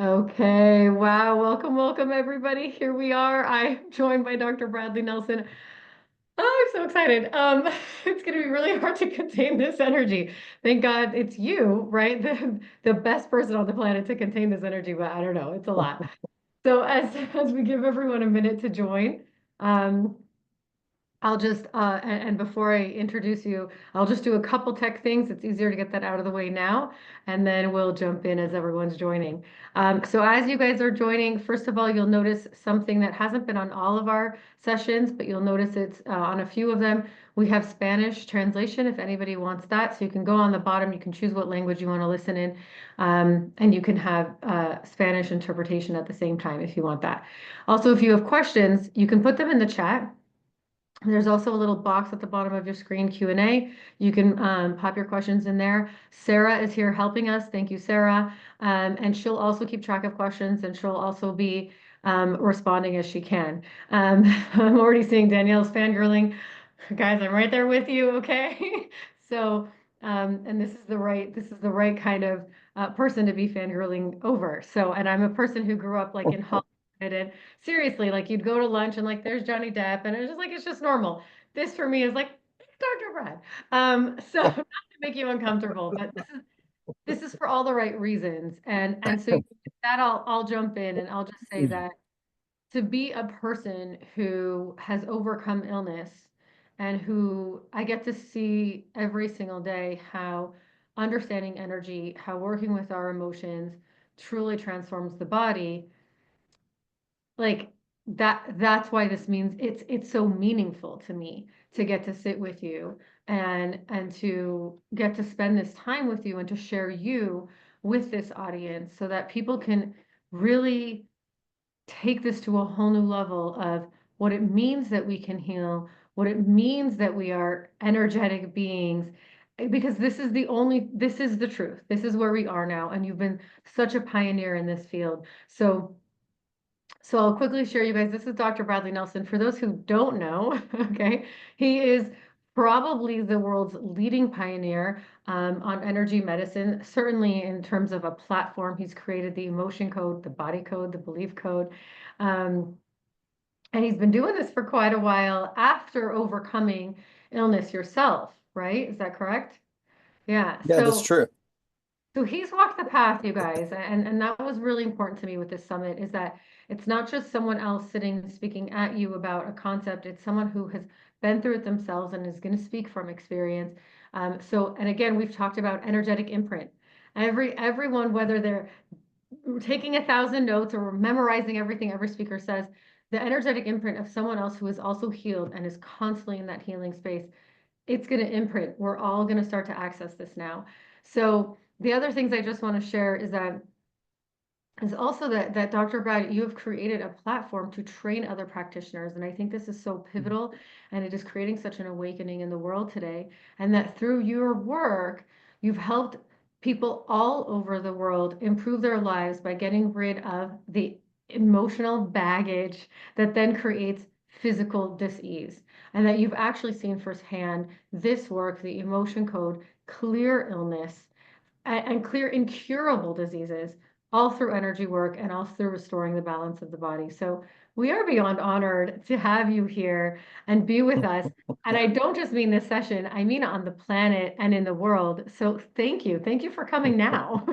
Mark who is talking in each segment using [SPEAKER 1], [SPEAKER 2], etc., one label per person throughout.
[SPEAKER 1] Okay, wow. Welcome, welcome, everybody. Here we are. I'm joined by Dr. Bradley Nelson. Oh, I'm so excited. It's going to be really hard to contain this energy. Thank God it's you, right? The best person on the planet to contain this energy, but I don't know. It's a lot. So as we give everyone a minute to join, um, I'll just, and before I introduce you, I'll just do a couple tech things. It's easier to get that out of the way now, and then we'll jump in as everyone's joining. So as you guys are joining, first of all, you'll notice something that hasn't been on all of our sessions, but you'll notice it's on a few of them. We have Spanish translation if anybody wants that. So you can go on the bottom, you can choose what language you want to listen in, and you can have Spanish interpretation at the same time if you want that. Also, if you have questions, you can put them in the chat. There's also a little box at the bottom of your screen, Q&A. You can pop your questions in there. Sarah is here helping us. Thank you, Sarah. And she'll also keep track of questions, and she'll also be responding as she can. I'm already seeing Danielle's fangirling. Guys, I'm right there with you, okay? So, and this is the right kind of person to be fangirling over. So, and I'm a person who grew up like in Hollywood, and seriously, like you'd go to lunch and like there's Johnny Depp, and it's just like it's just normal. This for me is like Dr. Brad. So not to make you uncomfortable, but this is for all the right reasons. And so that I'll jump in and I'll just say that to be a person who has overcome illness and who I get to see every single day how understanding energy, how working with our emotions truly transforms the body, like that's why this means it's so meaningful to me to get to sit with you and to get to spend this time with you and to share you with this audience so that people can really take this to a whole new level of what it means that we can heal, what it means that we are energetic beings, because this is the truth. This is where we are now, and you've been such a pioneer in this field. So I'll quickly share you guys. This is Dr. Bradley Nelson. For those who don't know, okay, he is probably the world's leading pioneer on energy medicine, certainly in terms of a platform. He's created the emotion code, the body code, the belief code. Um, and he's been doing this for quite a while after overcoming illness yourself, right? Is that correct? Yeah.
[SPEAKER 2] Yeah, that's true.
[SPEAKER 1] So he's walked the path, you guys, and that was really important to me with this summit is that it's not just someone else sitting speaking at you about a concept, it's someone who has been through it themselves and is going to speak from experience. And again, we've talked about energetic imprint. Everyone, whether they're taking 1,000 notes or memorizing everything every speaker says, the energetic imprint of someone else who is also healed and is constantly in that healing space, it's going to imprint. We're all going to start to access this now. So the other things I just want to share is also that Dr. Brad, you have created a platform to train other practitioners. And I think this is so pivotal and it is creating such an awakening in the world today. And that through your work, you've helped people all over the world improve their lives by getting rid of the emotional baggage that then creates physical dis-ease. And that you've actually seen firsthand this work, the emotion code, clear illness and clear incurable diseases, all through energy work and all through restoring the balance of the body. So we are beyond honored to have you here and be with us. And I don't just mean this session, I mean on the planet and in the world. So thank you. Thank you for coming now.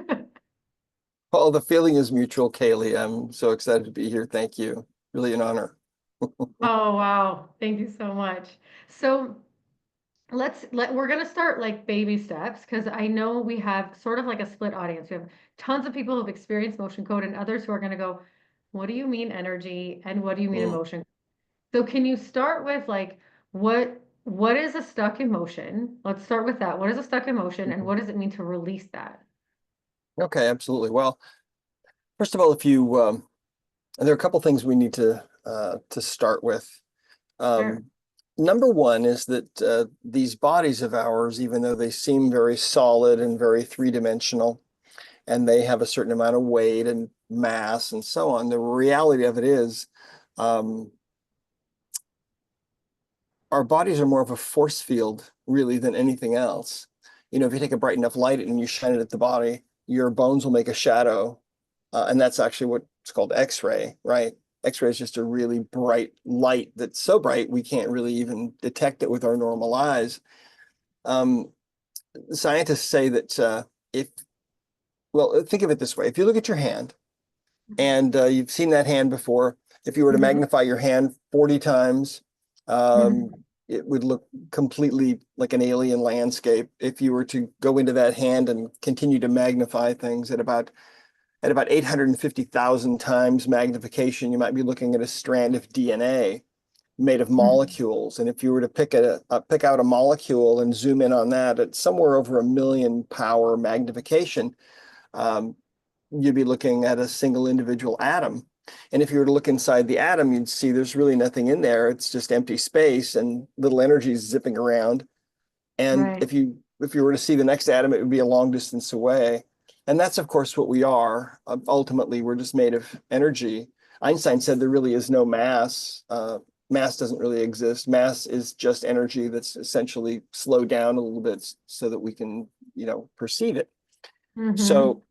[SPEAKER 2] Well, the feeling is mutual, Kaylee. I'm so excited to be here. Thank you. Really an honor.
[SPEAKER 1] Oh, wow. Thank you so much. So we're going to start like baby steps because I know we have sort of like a split audience. We have tons of people who've experienced motion code and others who are going to go, what do you mean energy and what do you mean
[SPEAKER 2] Mm.
[SPEAKER 1] emotion? So can you start with like what is a stuck emotion? Let's start with that. What is a stuck emotion and what does it mean to release that?
[SPEAKER 2] Okay, absolutely. Well, first of all, if you there are a couple things we need to start with.
[SPEAKER 1] Sure.
[SPEAKER 2] Um, Number one is that these bodies of ours, even though they seem very solid and very three-dimensional, and they have a certain amount of weight and mass and so on, the reality of it is um, our bodies are more of a force field, really, than anything else. You know, if you take a bright enough light and you shine it at the body, your bones will make a shadow And that's actually what's called X-ray, right? X-ray is just a really bright light that's so bright we can't really even detect it with our normal eyes. Um, Scientists say that if, well, think of it this way. If you look at your hand and you've seen that hand before, if you were to
[SPEAKER 1] Hmm.
[SPEAKER 2] magnify your hand 40 times, um,
[SPEAKER 1] Hmm.
[SPEAKER 2] it would look completely like an alien landscape. If you were to go into that hand and continue to magnify things at about 850,000 times magnification, you might be looking at a strand of DNA made of
[SPEAKER 1] Hmm.
[SPEAKER 2] molecules. And if you were to pick out a molecule and zoom in on that at somewhere over 1 million power magnification, um, you'd be looking at a single individual atom. And if you were to look inside the atom, you'd see there's really nothing in there. It's just empty space and little energies zipping around. And
[SPEAKER 1] Right.
[SPEAKER 2] if you were to see the next atom, it would be a long distance away. And that's, of course, what we are. Ultimately, we're just made of energy. Einstein said there really is no mass. Mass doesn't really exist. Mass is just energy that's essentially slowed down a little bit so that we can, perceive it.
[SPEAKER 1] Hmm.
[SPEAKER 2] So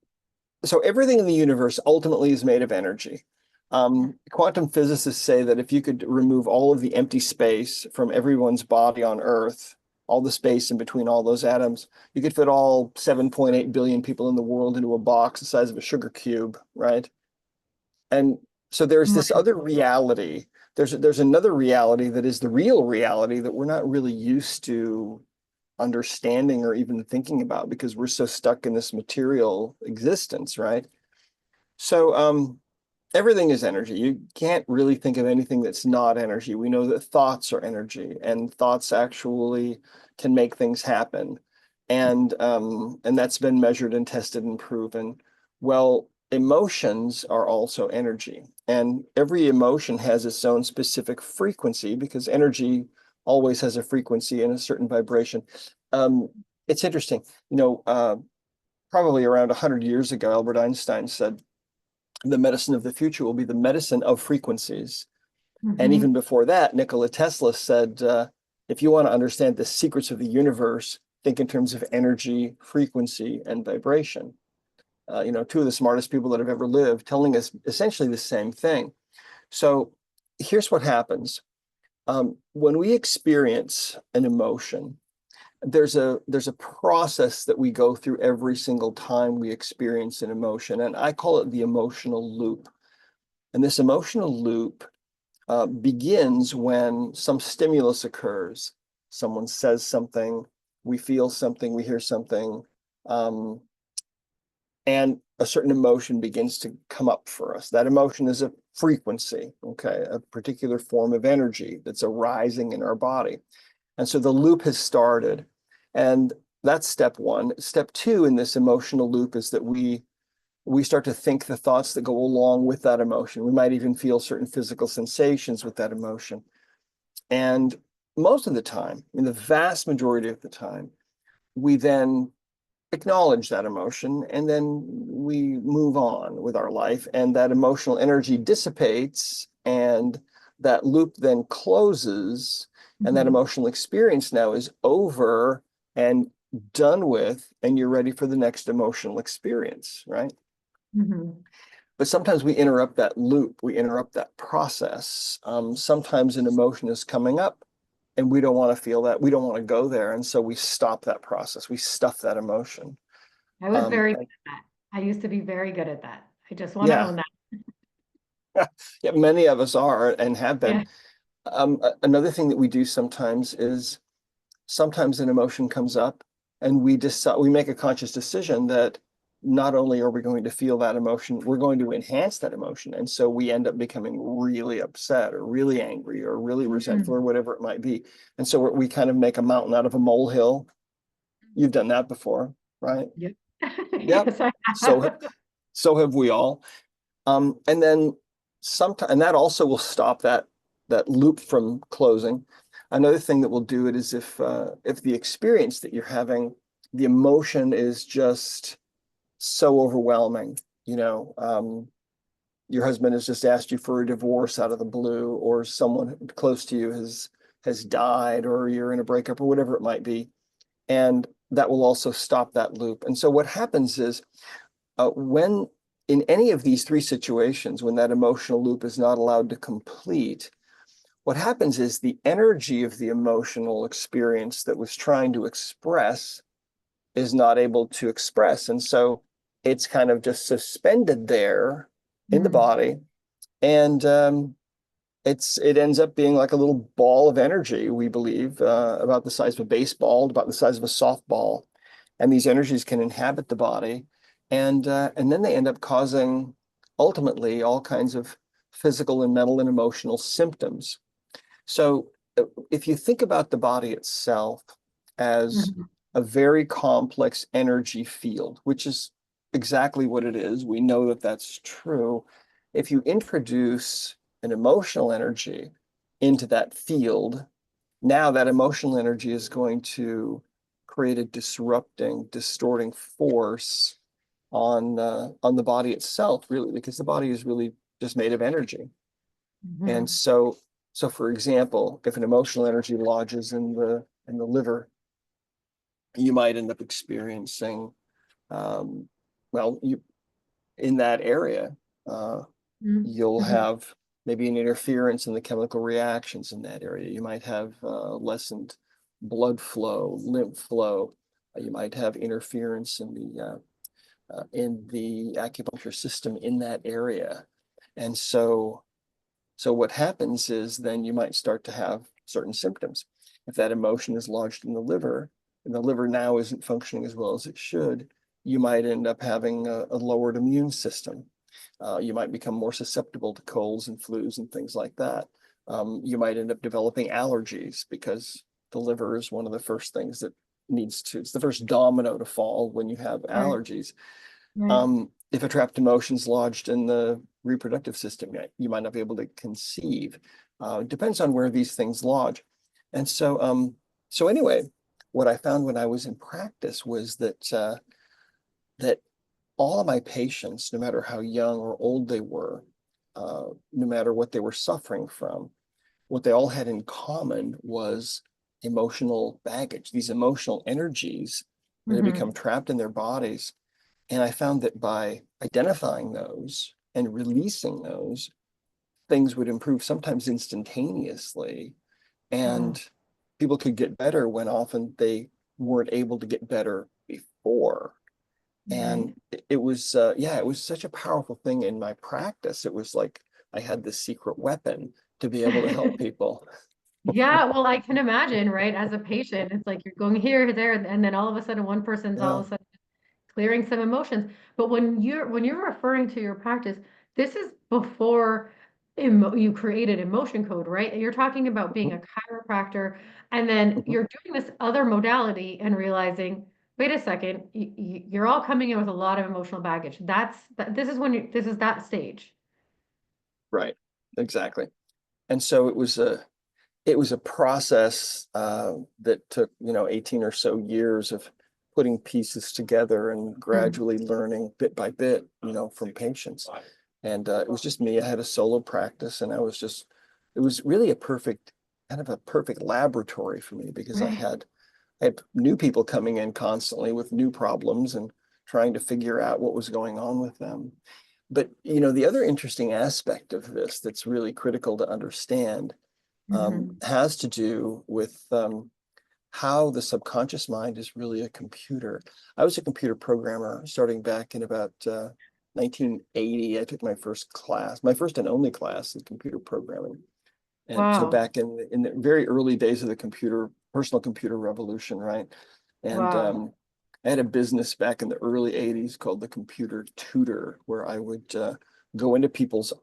[SPEAKER 2] so everything in the universe ultimately is made of energy. Quantum physicists say that if you could remove all of the empty space from everyone's body on Earth, all the space in between all those atoms, you could fit all 7.8 billion people in the world into a box the size of a sugar cube, right? And so there's this
[SPEAKER 1] Right.
[SPEAKER 2] other reality. There's another reality that is the real reality that we're not really used to understanding or even thinking about because we're so stuck in this material existence, right? So everything is energy. You can't really think of anything that's not energy. We know that thoughts are energy, and thoughts actually can make things happen. And that's been measured and tested and proven. Well, emotions are also energy, and every emotion has its own specific frequency because energy always has a frequency and a certain vibration. Um, it's interesting, probably around 100 years ago, Albert Einstein said the medicine of the future will be the medicine of frequencies. And even
[SPEAKER 1] Hmm.
[SPEAKER 2] before that, Nikola Tesla said, if you want to understand the secrets of the universe, think in terms of energy, frequency, and vibration. Two of the smartest people that have ever lived, telling us essentially the same thing. So here's what happens. When we experience an emotion, there's a process that we go through every single time we experience an emotion, and I call it the emotional loop. And this emotional loop begins when some stimulus occurs. Someone says something, we feel something, we hear something, um, and a certain emotion begins to come up for us. That emotion is a frequency, okay, a particular form of energy that's arising in our body. And so the loop has started. And that's step one. Step two in this emotional loop is that we start to think the thoughts that go along with that emotion. We might even feel certain physical sensations with that emotion. And most of the time, in the vast majority of the time, we then acknowledge that emotion and then we move on with our life. And that emotional energy dissipates and that loop then closes. And that
[SPEAKER 1] Hmm.
[SPEAKER 2] emotional experience now is over and done with. And you're ready for the next emotional experience, right?
[SPEAKER 1] Hmm.
[SPEAKER 2] But sometimes we interrupt that loop, we interrupt that process. Sometimes an emotion is coming up and we don't want to feel that, we don't want to go there. And so we stop that process, we stuff that emotion.
[SPEAKER 1] I was
[SPEAKER 2] Um,
[SPEAKER 1] very good
[SPEAKER 2] and
[SPEAKER 1] at that. I used to be very good at that. I just want to
[SPEAKER 2] yeah,
[SPEAKER 1] own that.
[SPEAKER 2] yeah, many of us are and have been.
[SPEAKER 1] Yeah.
[SPEAKER 2] Another thing that we do sometimes is sometimes an emotion comes up and we make a conscious decision that not only are we going to feel that emotion, we're going to enhance that emotion. And so we end up becoming really upset or really angry or really resentful or
[SPEAKER 1] Mm.
[SPEAKER 2] whatever it might be. And so we kind of make a mountain out of a molehill. You've done that before, right?
[SPEAKER 1] Yep.
[SPEAKER 2] Yep.
[SPEAKER 1] Yes, I
[SPEAKER 2] So
[SPEAKER 1] have.
[SPEAKER 2] so have we all. And then sometimes, and that also will stop that loop from closing. Another thing that will do it is if the experience that you're having, the emotion is just so overwhelming. You know, your husband has just asked you for a divorce out of the blue, or someone close to you has died, or you're in a breakup, or whatever it might be, and that will also stop that loop. And so what happens is when in any of these three situations, when that emotional loop is not allowed to complete, what happens is the energy of the emotional experience that was trying to express is not able to express. And so it's kind of just suspended there in the
[SPEAKER 1] Mhm.
[SPEAKER 2] body. And it ends up being like a little ball of energy, we believe, about the size of a baseball, about the size of a softball. And these energies can inhabit the body. And then they end up causing ultimately all kinds of physical and mental and emotional symptoms. So if you think about the body itself as
[SPEAKER 1] Mhm.
[SPEAKER 2] a very complex energy field, which is exactly what it is, we know that that's true. If you introduce an emotional energy into that field, now that emotional energy is going to create a disrupting, distorting force on the body itself, really, because the body is really just made of energy. And
[SPEAKER 1] Mhm.
[SPEAKER 2] so for example, if an emotional energy lodges in the liver, you might end up experiencing um, well, you in that area, uh,
[SPEAKER 1] Mhm.
[SPEAKER 2] you'll
[SPEAKER 1] Mhm.
[SPEAKER 2] have maybe an interference in the chemical reactions in that area. You might have lessened blood flow, lymph flow. You might have interference in the acupuncture system in that area. And so what happens is then you might start to have certain symptoms. If that emotion is lodged in the liver, and the liver now isn't functioning as well as it should, you might end up having a lowered immune system. You might become more susceptible to colds and flus and things like that. You might end up developing allergies because the liver is one of the first things that it's the first domino to fall when you have
[SPEAKER 1] Right.
[SPEAKER 2] allergies.
[SPEAKER 1] Right.
[SPEAKER 2] If a trapped emotion is lodged in the reproductive system, you might not be able to conceive. It depends on where these things lodge. And so anyway, what I found when I was in practice was that all of my patients, no matter how young or old they were, no matter what they were suffering from, what they all had in common was emotional baggage, these emotional energies that had become
[SPEAKER 1] Mhm.
[SPEAKER 2] trapped in their bodies. And I found that by identifying those and releasing those, things would improve sometimes instantaneously.
[SPEAKER 1] Wow.
[SPEAKER 2] And people could get better when often they weren't able to get better before.
[SPEAKER 1] Right.
[SPEAKER 2] And it was, yeah, it was such a powerful thing in my practice. It was like I had this secret weapon to be able to help people.
[SPEAKER 1] Yeah, well, I can imagine, right? As a patient, it's like you're going here, there, and then all of a sudden one person's all
[SPEAKER 2] Yeah.
[SPEAKER 1] of a sudden clearing some emotions. But when you're referring to your practice, this is before you created emotion code, right? You're talking about being
[SPEAKER 2] Mhm.
[SPEAKER 1] a chiropractor, and then
[SPEAKER 2] Mhm.
[SPEAKER 1] you're doing this other modality and realizing, wait a second, you're all coming in with a lot of emotional baggage. This is when this is that stage.
[SPEAKER 2] Right. Exactly. And so it was a process that took, 18 or so years of putting pieces together and
[SPEAKER 1] Mm.
[SPEAKER 2] gradually learning bit by bit, from patients. And it was just me. I had a solo practice, and it was really kind of a perfect laboratory for me because
[SPEAKER 1] Right.
[SPEAKER 2] I had new people coming in constantly with new problems and trying to figure out what was going on with them. But, the other interesting aspect of this that's really critical to understand
[SPEAKER 1] Hmm.
[SPEAKER 2] has to do with how the subconscious mind is really a computer. I was a computer programmer starting back in about 1980. I took my first class, my first and only class in computer programming. And so
[SPEAKER 1] Wow.
[SPEAKER 2] back in the very early days of the personal computer revolution, right? And
[SPEAKER 1] Wow.
[SPEAKER 2] I had a business back in the early 80s called the Computer Tutor, where I would go into people's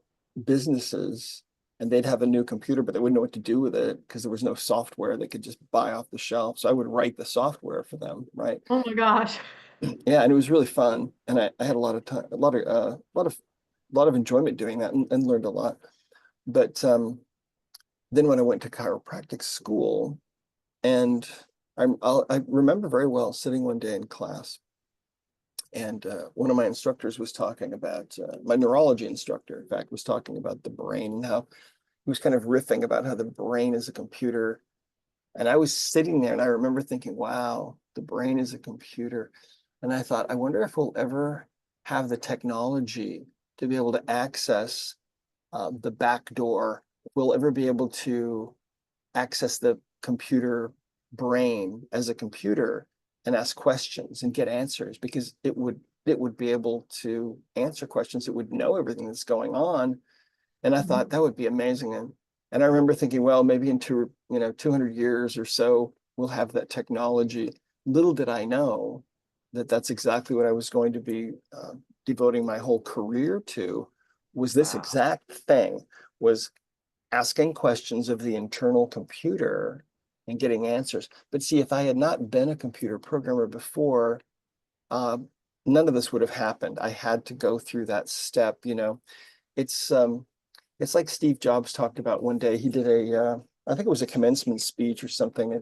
[SPEAKER 2] businesses and they'd have a new computer, but they wouldn't know what to do with it because there was no software they could just buy off the shelf. So I would write the software for them, right?
[SPEAKER 1] Oh my gosh.
[SPEAKER 2] Yeah, and it was really fun. And I had a lot of time, a lot of enjoyment doing that and learned a lot. But then when I went to chiropractic school, and I remember very well sitting one day in class, and one of my instructors was talking about my neurology instructor, in fact, was talking about the brain and how he was kind of riffing about how the brain is a computer. And I was sitting there, and I remember thinking, "Wow, the brain is a computer." And I thought, I wonder if we'll ever have the technology to be able to access the back door, we'll ever be able to access the computer brain as a computer and ask questions and get answers, because it would be able to answer questions. It would know everything that's going on. And I
[SPEAKER 1] Mhm.
[SPEAKER 2] thought that would be amazing. And I remember thinking, well, maybe in 200 years or so, we'll have that technology. Little did I know that that's exactly what I was going to be devoting my whole career to, was this
[SPEAKER 1] Wow.
[SPEAKER 2] exact thing, was asking questions of the internal computer and getting answers. But see, if I had not been a computer programmer before, uh, none of this would have happened. I had to go through that step. It's it's like Steve Jobs talked about one day. He did I think it was a commencement speech or something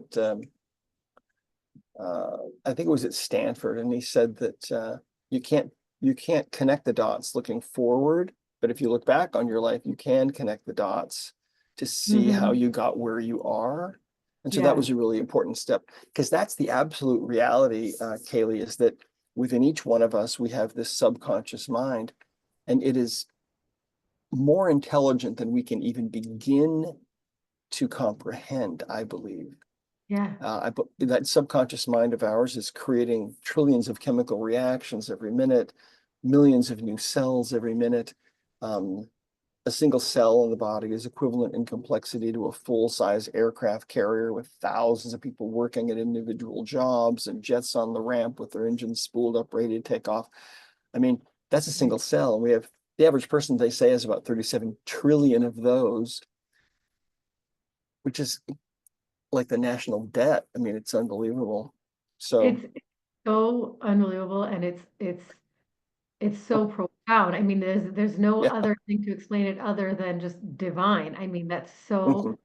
[SPEAKER 2] I think it was at Stanford, and he said that you can't you can't connect the dots looking forward, but if you look back on your life, you can connect the dots to see how
[SPEAKER 1] Hmm.
[SPEAKER 2] you got where you are. And so that
[SPEAKER 1] Yeah.
[SPEAKER 2] was a really important step, because that's the absolute reality, Kaley, is that within each one of us, we have this subconscious mind, and it is more intelligent than we can even begin to comprehend, I believe.
[SPEAKER 1] Yeah.
[SPEAKER 2] That subconscious mind of ours is creating trillions of chemical reactions every minute, millions of new cells every minute. Um, a single cell in the body is equivalent in complexity to a full-size aircraft carrier with thousands of people working at individual jobs and jets on the ramp with their engines spooled up, ready to take off. I mean, that's a single cell. And we have the average person, they say, has about 37 trillion of those, which is like the national debt. I mean, it's unbelievable. So,
[SPEAKER 1] It's so unbelievable, and it's so profound. I mean, there's no
[SPEAKER 2] yeah.
[SPEAKER 1] other thing to explain it other than just divine. I mean, that's
[SPEAKER 2] Mhm,
[SPEAKER 1] so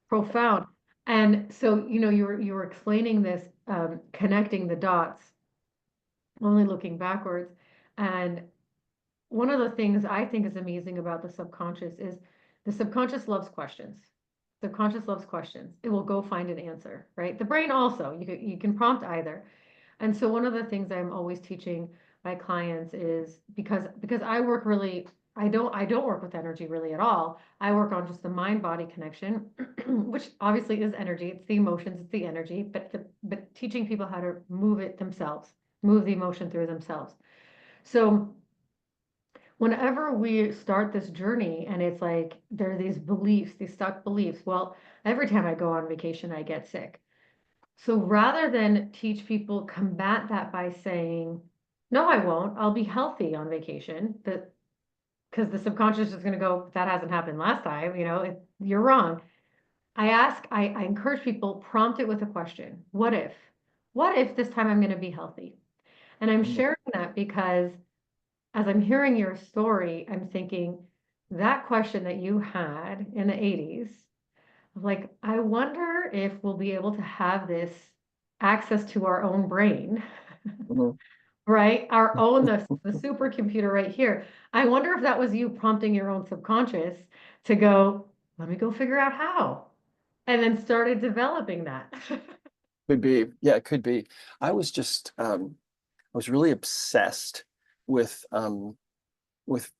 [SPEAKER 1] profound. And so, you were explaining this, connecting the dots, only looking backwards. And one of the things I think is amazing about the subconscious is the subconscious loves questions. Subconscious loves questions. It will go find an answer, right? The brain also, you can prompt either. And so one of the things I'm always teaching my clients is, because I don't work with energy really at all. I work on just the mind body connection, which obviously is energy. It's the emotions, it's the energy, but teaching people how to move it themselves, move the emotion through themselves. So whenever we start this journey and it's like there are these beliefs, these stuck beliefs, well, every time I go on vacation, I get sick. So rather than teach people, combat that by saying, no, I won't, I'll be healthy on vacation, because the subconscious is going to go, that hasn't happened last time, you're wrong. I encourage people, prompt it with a question. What if this time I'm going to be healthy? And I'm
[SPEAKER 2] mhm,
[SPEAKER 1] sharing that because as I'm hearing your story, I'm thinking that question that you had in the 80s, like, I wonder if we'll be able to have this access to our own brain,
[SPEAKER 2] mhm.
[SPEAKER 1] right? Our own, the supercomputer right here. I wonder if that was you prompting your own subconscious to go, let me go figure out how, and then started developing that.
[SPEAKER 2] Could be. Yeah, it could be. I was just I was really obsessed with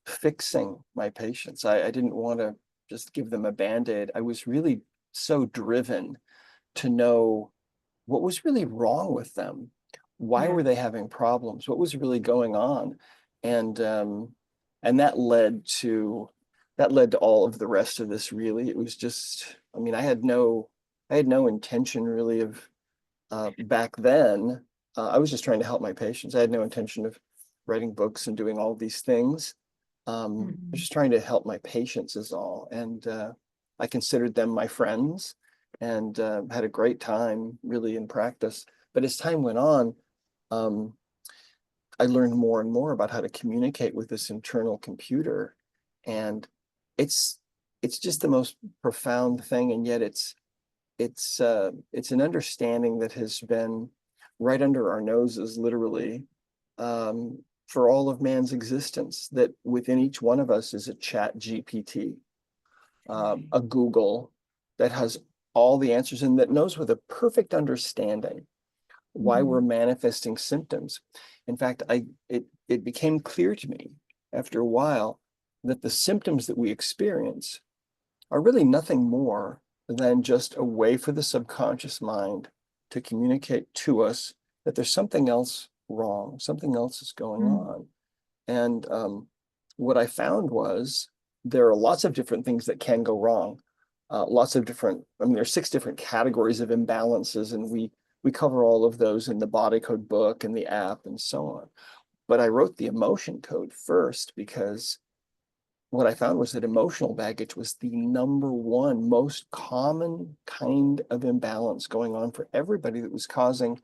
[SPEAKER 2] fixing my patients. I didn't want to just give them a band-aid. I was really so driven to know what was really wrong with them. Why
[SPEAKER 1] Yeah.
[SPEAKER 2] were they having problems? What was really going on? And and that led to all of the rest of this, really. It was just, I mean, I had no intention really of back then. I was just trying to help my patients. I had no intention of writing books and doing all these things. I was
[SPEAKER 1] Mhm.
[SPEAKER 2] just trying to help my patients is all. And I considered them my friends, and had a great time really in practice. But as time went on, um, I learned more and more about how to communicate with this internal computer. And it's it's just the most profound thing. And yet it's an understanding that has been right under our noses, literally, for all of man's existence, that within each one of us is a chat GPT,
[SPEAKER 1] Right.
[SPEAKER 2] a Google that has all the answers and that knows with a perfect understanding why we're
[SPEAKER 1] Mhm.
[SPEAKER 2] manifesting symptoms. In fact, it became clear to me after a while that the symptoms that we experience are really nothing more than just a way for the subconscious mind to communicate to us that there's something else wrong, something else is going
[SPEAKER 1] Mm.
[SPEAKER 2] on. And what I found was there are lots of different things that can go wrong. Lots of different, I mean, there's 6 different categories of imbalances, and we cover all of those in the body code book and the app and so on. But I wrote the emotion code first because what I found was that emotional baggage was the number one most common kind of imbalance going on for everybody that was causing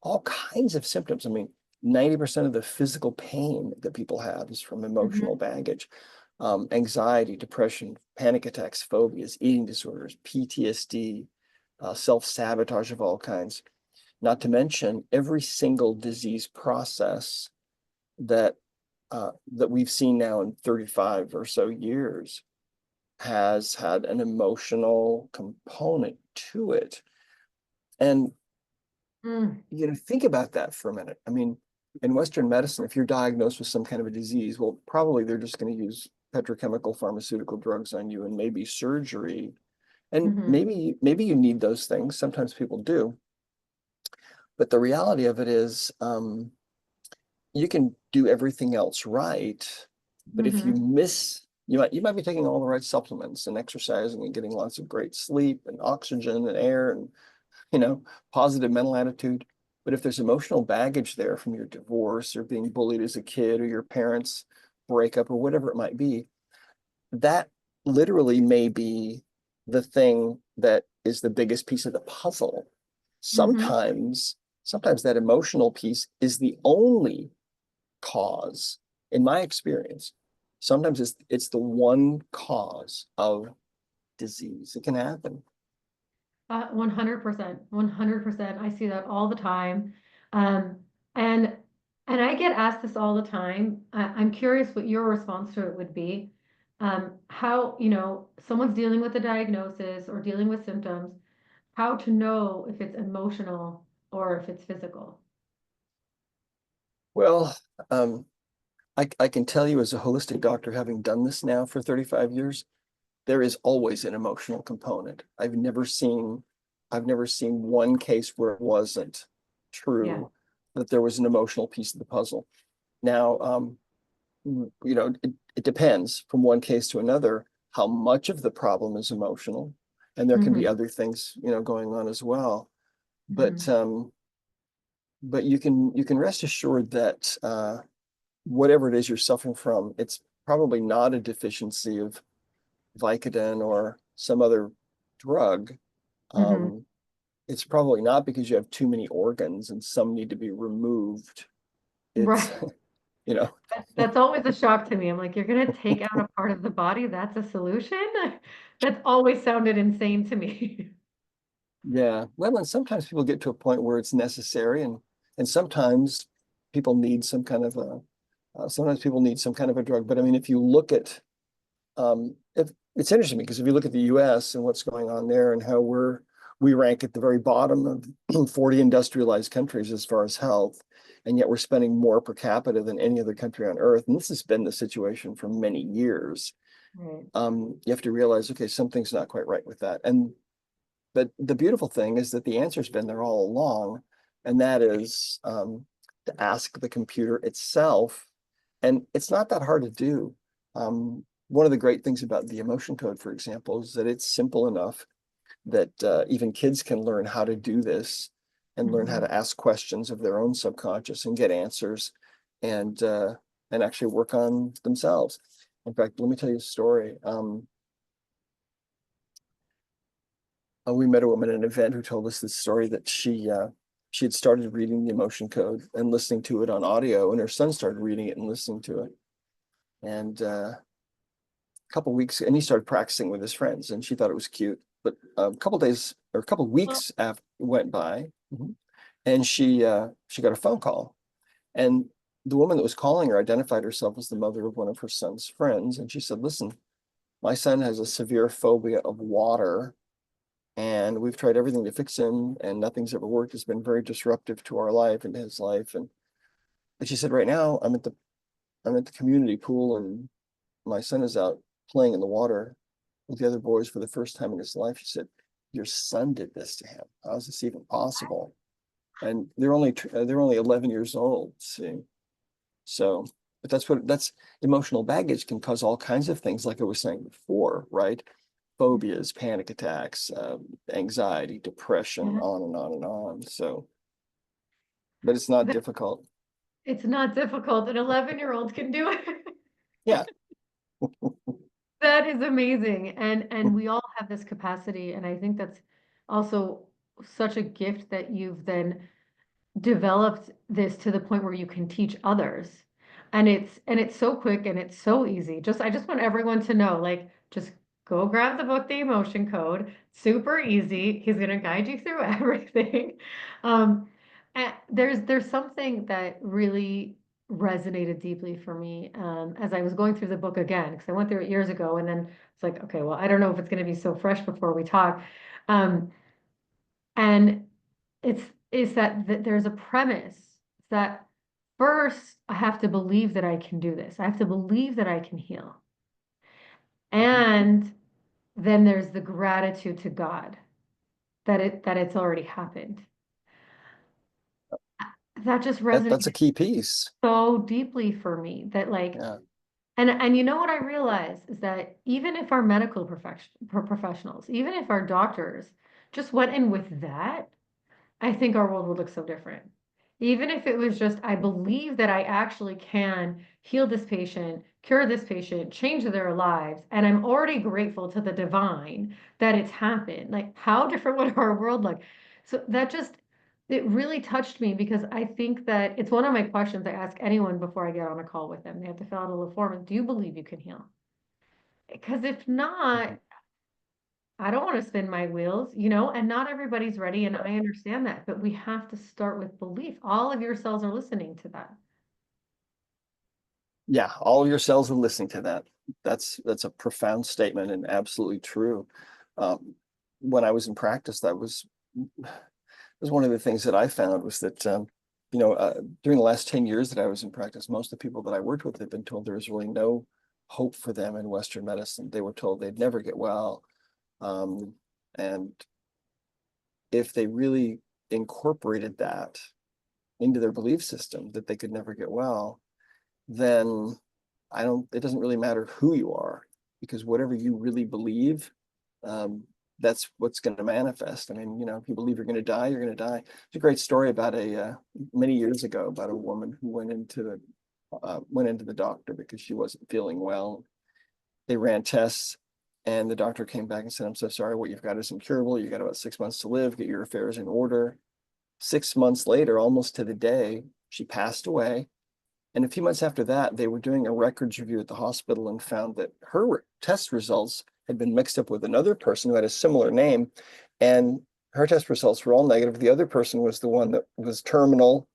[SPEAKER 2] all kinds of symptoms. I mean, 90% of the physical pain that people have is from emotional
[SPEAKER 1] Mhm.
[SPEAKER 2] baggage. Anxiety, depression, panic attacks, phobias, eating disorders, PTSD, self-sabotage of all kinds, not to mention every single disease process that that we've seen now in 35 or so years has had an emotional component to it. And
[SPEAKER 1] Mm.
[SPEAKER 2] think about that for a minute. I mean, in Western medicine, if you're diagnosed with some kind of a disease, well, probably they're just going to use petrochemical pharmaceutical drugs on you and maybe surgery. And
[SPEAKER 1] Mhm.
[SPEAKER 2] maybe you need those things. Sometimes people do. But the reality of it is, you can do everything else right, but if you
[SPEAKER 1] Mhm.
[SPEAKER 2] miss, you might be taking all the right supplements and exercising and getting lots of great sleep and oxygen and air and you know, positive mental attitude. But if there's emotional baggage there from your divorce or being bullied as a kid or your parents' breakup or whatever it might be, that literally may be the thing that is the biggest piece of the puzzle.
[SPEAKER 1] Mhm.
[SPEAKER 2] Sometimes that emotional piece is the only cause, in my experience. Sometimes it's the one cause of disease. It can happen.
[SPEAKER 1] 100%, 100%. I see that all the time. Um, and I get asked this all the time. I'm curious what your response to it would be. How, someone's dealing with a diagnosis or dealing with symptoms, how to know if it's emotional or if it's physical.
[SPEAKER 2] Well, um, I can tell you as a holistic doctor, having done this now for 35 years, there is always an emotional component. I've never seen one case where it wasn't
[SPEAKER 1] Yeah.
[SPEAKER 2] true that there was an emotional piece of the puzzle. Now, it depends from one case to another how much of the problem is emotional, and there can be
[SPEAKER 1] Hmm.
[SPEAKER 2] other things, going on as well. But
[SPEAKER 1] Hmm.
[SPEAKER 2] you can rest assured that whatever it is you're suffering from, it's probably not a deficiency of Vicodin or some other drug.
[SPEAKER 1] Hmm.
[SPEAKER 2] Um, it's probably not because you have too many organs and some need to be removed. It's,
[SPEAKER 1] Right.
[SPEAKER 2] you know,
[SPEAKER 1] That's always a shock to me. I'm like, you're gonna take out a part of the body, that's a solution? That's always sounded insane to me.
[SPEAKER 2] yeah. Well, and sometimes people get to a point where it's necessary, and sometimes people need some kind of sometimes people need some kind of a drug. But I mean, if you look at if it's interesting because if you look at the US and what's going on there and how we rank at the very bottom of 40 industrialized countries as far as health, and yet we're spending more per capita than any other country on earth. And this has been the situation for many years.
[SPEAKER 1] Right.
[SPEAKER 2] You have to realize, okay, something's not quite right with that. But the beautiful thing is that the answer's been there all along, and that is to ask the computer itself. And it's not that hard to do. One of the great things about the emotion code, for example, is that it's simple enough that even kids can learn how to do this and learn how
[SPEAKER 1] Hmm.
[SPEAKER 2] to ask questions of their own subconscious and get answers and uh, and actually work on themselves. In fact, let me tell you a story. We met a woman at an event who told us this story that she had started reading the emotion code and listening to it on audio, and her son started reading it and listening to it. And a couple weeks, and he started practicing with his friends, and she thought it was cute. But a couple days or a couple
[SPEAKER 1] Well,
[SPEAKER 2] weeks after went by, and she got a phone call, and the woman that was calling her identified herself as the mother of one of her son's friends, and she said, "Listen, my son has a severe phobia of water, and we've tried everything to fix him, and nothing's ever worked. It's been very disruptive to our life and his life. And she said, right now I'm at the community pool, and my son is out playing in the water with the other boys for the first time in his life. She said, your son did this to him. How is this even possible? And they're only 11 years old. See, so, but that's emotional baggage can cause all kinds of things, like I was saying before, right? Phobias, panic attacks, anxiety, depression,
[SPEAKER 1] Yeah.
[SPEAKER 2] on and on and on. So, but it's not
[SPEAKER 1] Th-
[SPEAKER 2] difficult.
[SPEAKER 1] It's not difficult. An 11-year-old can do it.
[SPEAKER 2] Yeah.
[SPEAKER 1] That is amazing. And we all have this capacity. And I think that's also such a gift that you've then developed this to the point where you can teach others. And it's so quick and it's so easy. Just I just want everyone to know, like, just go grab the book, The Emotion Code. Super easy. He's gonna guide you through everything. Um, and there's something that really resonated deeply for me as I was going through the book again, because I went through it years ago, and then it's like, okay, well, I don't know if it's gonna be so fresh before we talk. Um, and it's is that there's a premise that first I have to believe that I can do this. I have to believe that I can heal. And then there's the gratitude to God that it's already happened. That just
[SPEAKER 2] That's a
[SPEAKER 1] resonated
[SPEAKER 2] key piece.
[SPEAKER 1] so deeply for me that like
[SPEAKER 2] Yeah.
[SPEAKER 1] and you know what I realized is that even if our medical professionals, even if our doctors just went in with that, I think our world would look so different. Even if it was just, I believe that I actually can heal this patient, cure this patient, change their lives, and I'm already grateful to the divine that it's happened. Like, how different would our world look? So that just, it really touched me because I think that it's one of my questions I ask anyone before I get on a call with them. They have to fill out a little form. Do you believe you can heal? Because if not, I don't want to spin my wheels, and not everybody's ready, and I understand that, but we have to start with belief. All of your cells are listening to that.
[SPEAKER 2] Yeah, all of your cells are listening to that. That's a profound statement and absolutely true. Um, when I was in practice, that was one of the things that I found was that during the last 10 years that I was in practice, most of the people that I worked with had been told there was really no hope for them in Western medicine. They were told they'd never get well. And if they really incorporated that into their belief system that they could never get well, then it doesn't really matter who you are, because whatever you really believe, that's what's going to manifest. I mean, if you believe you're going to die, you're going to die. It's a great story about many years ago, about a woman who went into the doctor because she wasn't feeling well. They ran tests, and the doctor came back and said, I'm so sorry, what you've got is incurable. You got about 6 months to live. Get your affairs in order. 6 months later, almost to the day, she passed away. And a few months after that, they were doing a records review at the hospital and found that her test results had been mixed up with another person who had a similar name. And her test results were all negative. The other person was the one that was terminal.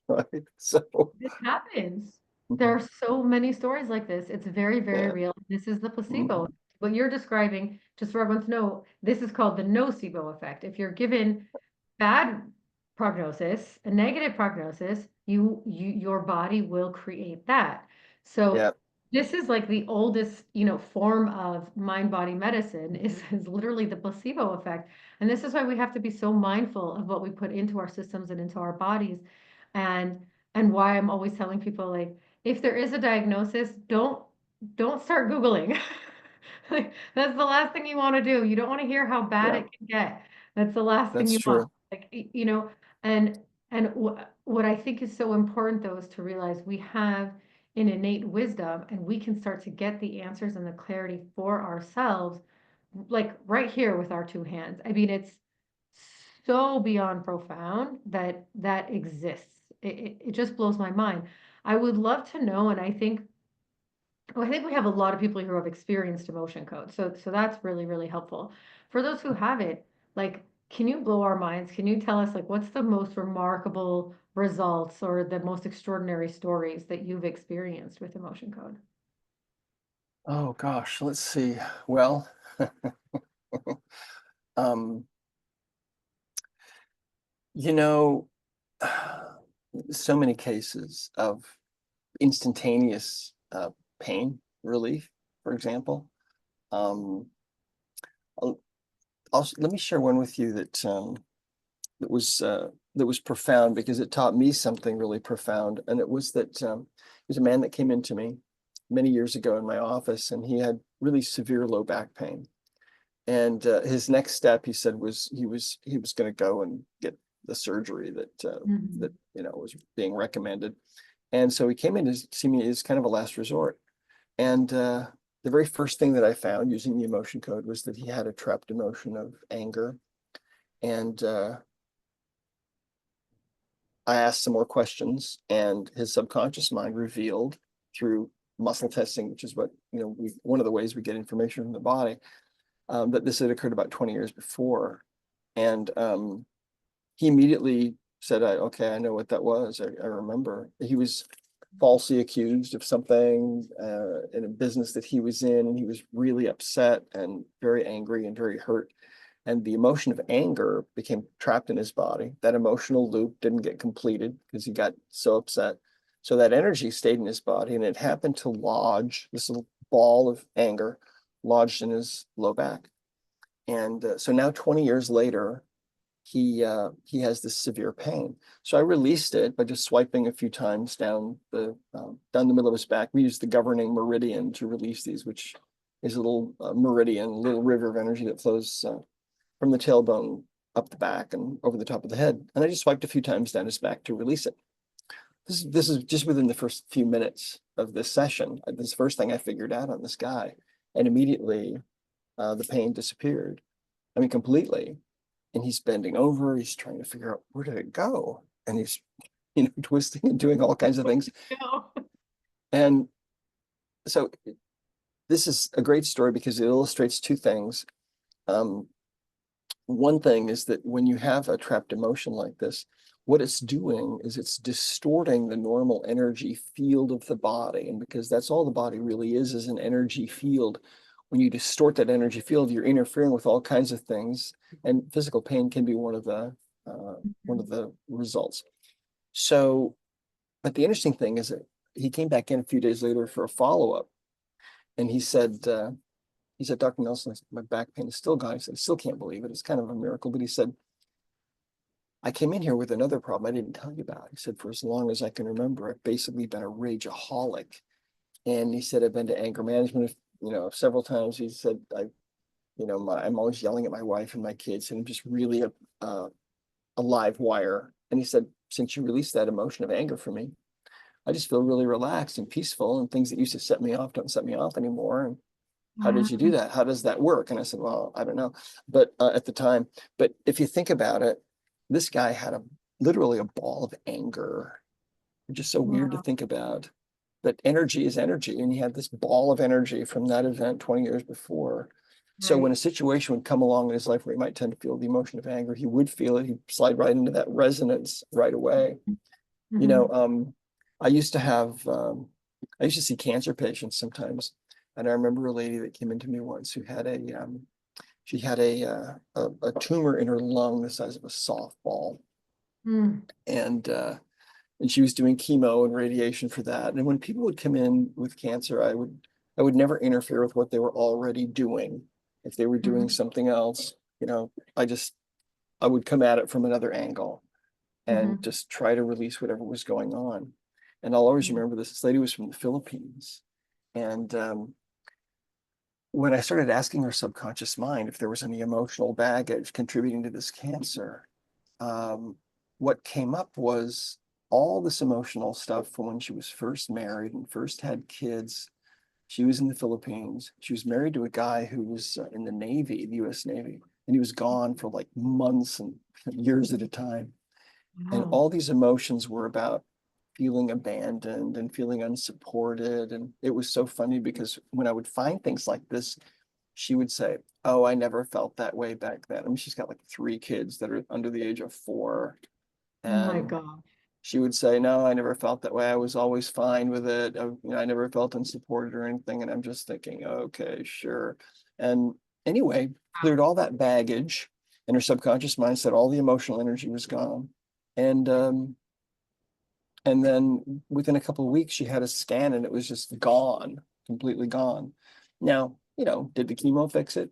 [SPEAKER 2] Right. So,
[SPEAKER 1] This happens. There are so many stories like this. It's very, very
[SPEAKER 2] yeah.
[SPEAKER 1] real. This is the placebo.
[SPEAKER 2] Mhm.
[SPEAKER 1] What you're describing, just for everyone to know, this is called the nocebo effect. If you're given bad prognosis, a negative prognosis, your body will create that. So
[SPEAKER 2] Yeah.
[SPEAKER 1] this is like the oldest, form of mind-body medicine is literally the placebo effect. And this is why we have to be so mindful of what we put into our systems and into our bodies. And and why I'm always telling people like if there is a diagnosis, don't start Googling. Like, that's the last thing you want to do. You don't want to hear how bad
[SPEAKER 2] Yeah.
[SPEAKER 1] it can get. That's the last thing
[SPEAKER 2] That's
[SPEAKER 1] you want.
[SPEAKER 2] true.
[SPEAKER 1] Like, and what I think is so important though is to realize we have an innate wisdom and we can start to get the answers and the clarity for ourselves, like right here with our two hands. I mean, it's so beyond profound that that exists. It just blows my mind. I would love to know, and I think we have a lot of people who have experienced emotion code. So that's really, really helpful. For those who haven't, like, can you blow our minds? Can you tell us like what's the most remarkable results or the most extraordinary stories that you've experienced with emotion code?
[SPEAKER 2] Oh gosh, let's see. Well, Um, you know, so many cases of instantaneous pain relief, for example. Um, I'll, let me share one with you that was profound because it taught me something really profound, and it was that there's a man that came into me many years ago in my office, and he had really severe low back pain. And his next step, he said, was he was going to go and get the surgery that
[SPEAKER 1] Mhm.
[SPEAKER 2] was being recommended. And so he came in to see me as kind of a last resort. And the very first thing that I found using the emotion code was that he had a trapped emotion of anger. And I asked some more questions, and his subconscious mind revealed through muscle testing, which is one of the ways we get information from the body, that this had occurred about 20 years before. And he immediately said, okay, I know what that was. I remember. He was falsely accused of something in a business that he was in, and he was really upset and very angry and very hurt. And the emotion of anger became trapped in his body. That emotional loop didn't get completed because he got so upset. So that energy stayed in his body, and it happened to lodge, this little ball of anger lodged in his low back. And so now 20 years later, he has this severe pain. So I released it by just swiping a few times down the middle of his back. We use the governing meridian to release these, which is a little meridian, a little river of energy that flows from the tailbone up the back and over the top of the head. And I just swiped a few times down his back to release it. This is just within the first few minutes of this session. This is the first thing I figured out on this guy, and immediately the pain disappeared. I mean, completely. And he's bending over, he's trying to figure out where did it go, and he's twisting and doing all kinds of things.
[SPEAKER 1] No.
[SPEAKER 2] And so this is a great story because it illustrates two things. um, One thing is that when you have a trapped emotion like this, what it's doing is it's distorting the normal energy field of the body. And because that's all the body really is an energy field. When you distort that energy field, you're interfering with all kinds of things, and physical pain can be one of the results. So, but the interesting thing is that he came back in a few days later for a follow-up, and he said, Dr. Nelson, my back pain is still gone. He said, I still can't believe it. It's kind of a miracle. But he said, I came in here with another problem I didn't tell you about. He said, for as long as I can remember, I've basically been a rageaholic. And he said, I've been to anger management, several times. He said, I'm always yelling at my wife and my kids, and I'm just really a live wire. And he said, since you released that emotion of anger for me, I just feel really relaxed and peaceful, and things that used to set me off don't set me off anymore. And how did you do
[SPEAKER 1] Wow.
[SPEAKER 2] that? How does that work? And I said, well, I don't know. But at the time, but if you think about it, this guy had literally a ball of anger. Just so weird to
[SPEAKER 1] Wow.
[SPEAKER 2] think about. But energy is energy. And he had this ball of energy from that event 20 years before. So when
[SPEAKER 1] Right.
[SPEAKER 2] a situation would come along in his life where he might tend to feel the emotion of anger, he would feel it. He'd slide right into that resonance right away. You know,
[SPEAKER 1] Hmm.
[SPEAKER 2] I used to have, I used to see cancer patients sometimes. And I remember a lady that came into me once who had she had a tumor in her lung the size of a softball.
[SPEAKER 1] Mm.
[SPEAKER 2] And she was doing chemo and radiation for that. And when people would come in with cancer, I would never interfere with what they were already doing. If they were doing
[SPEAKER 1] Mhm.
[SPEAKER 2] something else, I would come at it from another angle and
[SPEAKER 1] Mhm.
[SPEAKER 2] just try to release whatever was going on. And I'll always remember this. This lady was from the Philippines. And when I started asking her subconscious mind if there was any emotional baggage contributing to this cancer, um, what came up was all this emotional stuff from when she was first married and first had kids. She was in the Philippines. She was married to a guy who was in the Navy, the US Navy, and he was gone for like months and years at a time. And
[SPEAKER 1] Wow.
[SPEAKER 2] all these emotions were about feeling abandoned and feeling unsupported. And it was so funny because when I would find things like this, she would say, oh, I never felt that way back then. I mean, she's got like three kids that are under the age of 4.
[SPEAKER 1] Oh my
[SPEAKER 2] And
[SPEAKER 1] God.
[SPEAKER 2] she would say, no, I never felt that way. I was always fine with it. I never felt unsupported or anything. And I'm just thinking, okay, sure. And Anyway, cleared all that baggage, and her subconscious mind said all the emotional energy was gone. And and then within a couple of weeks, she had a scan and it was just gone, completely gone. Now, did the chemo fix it?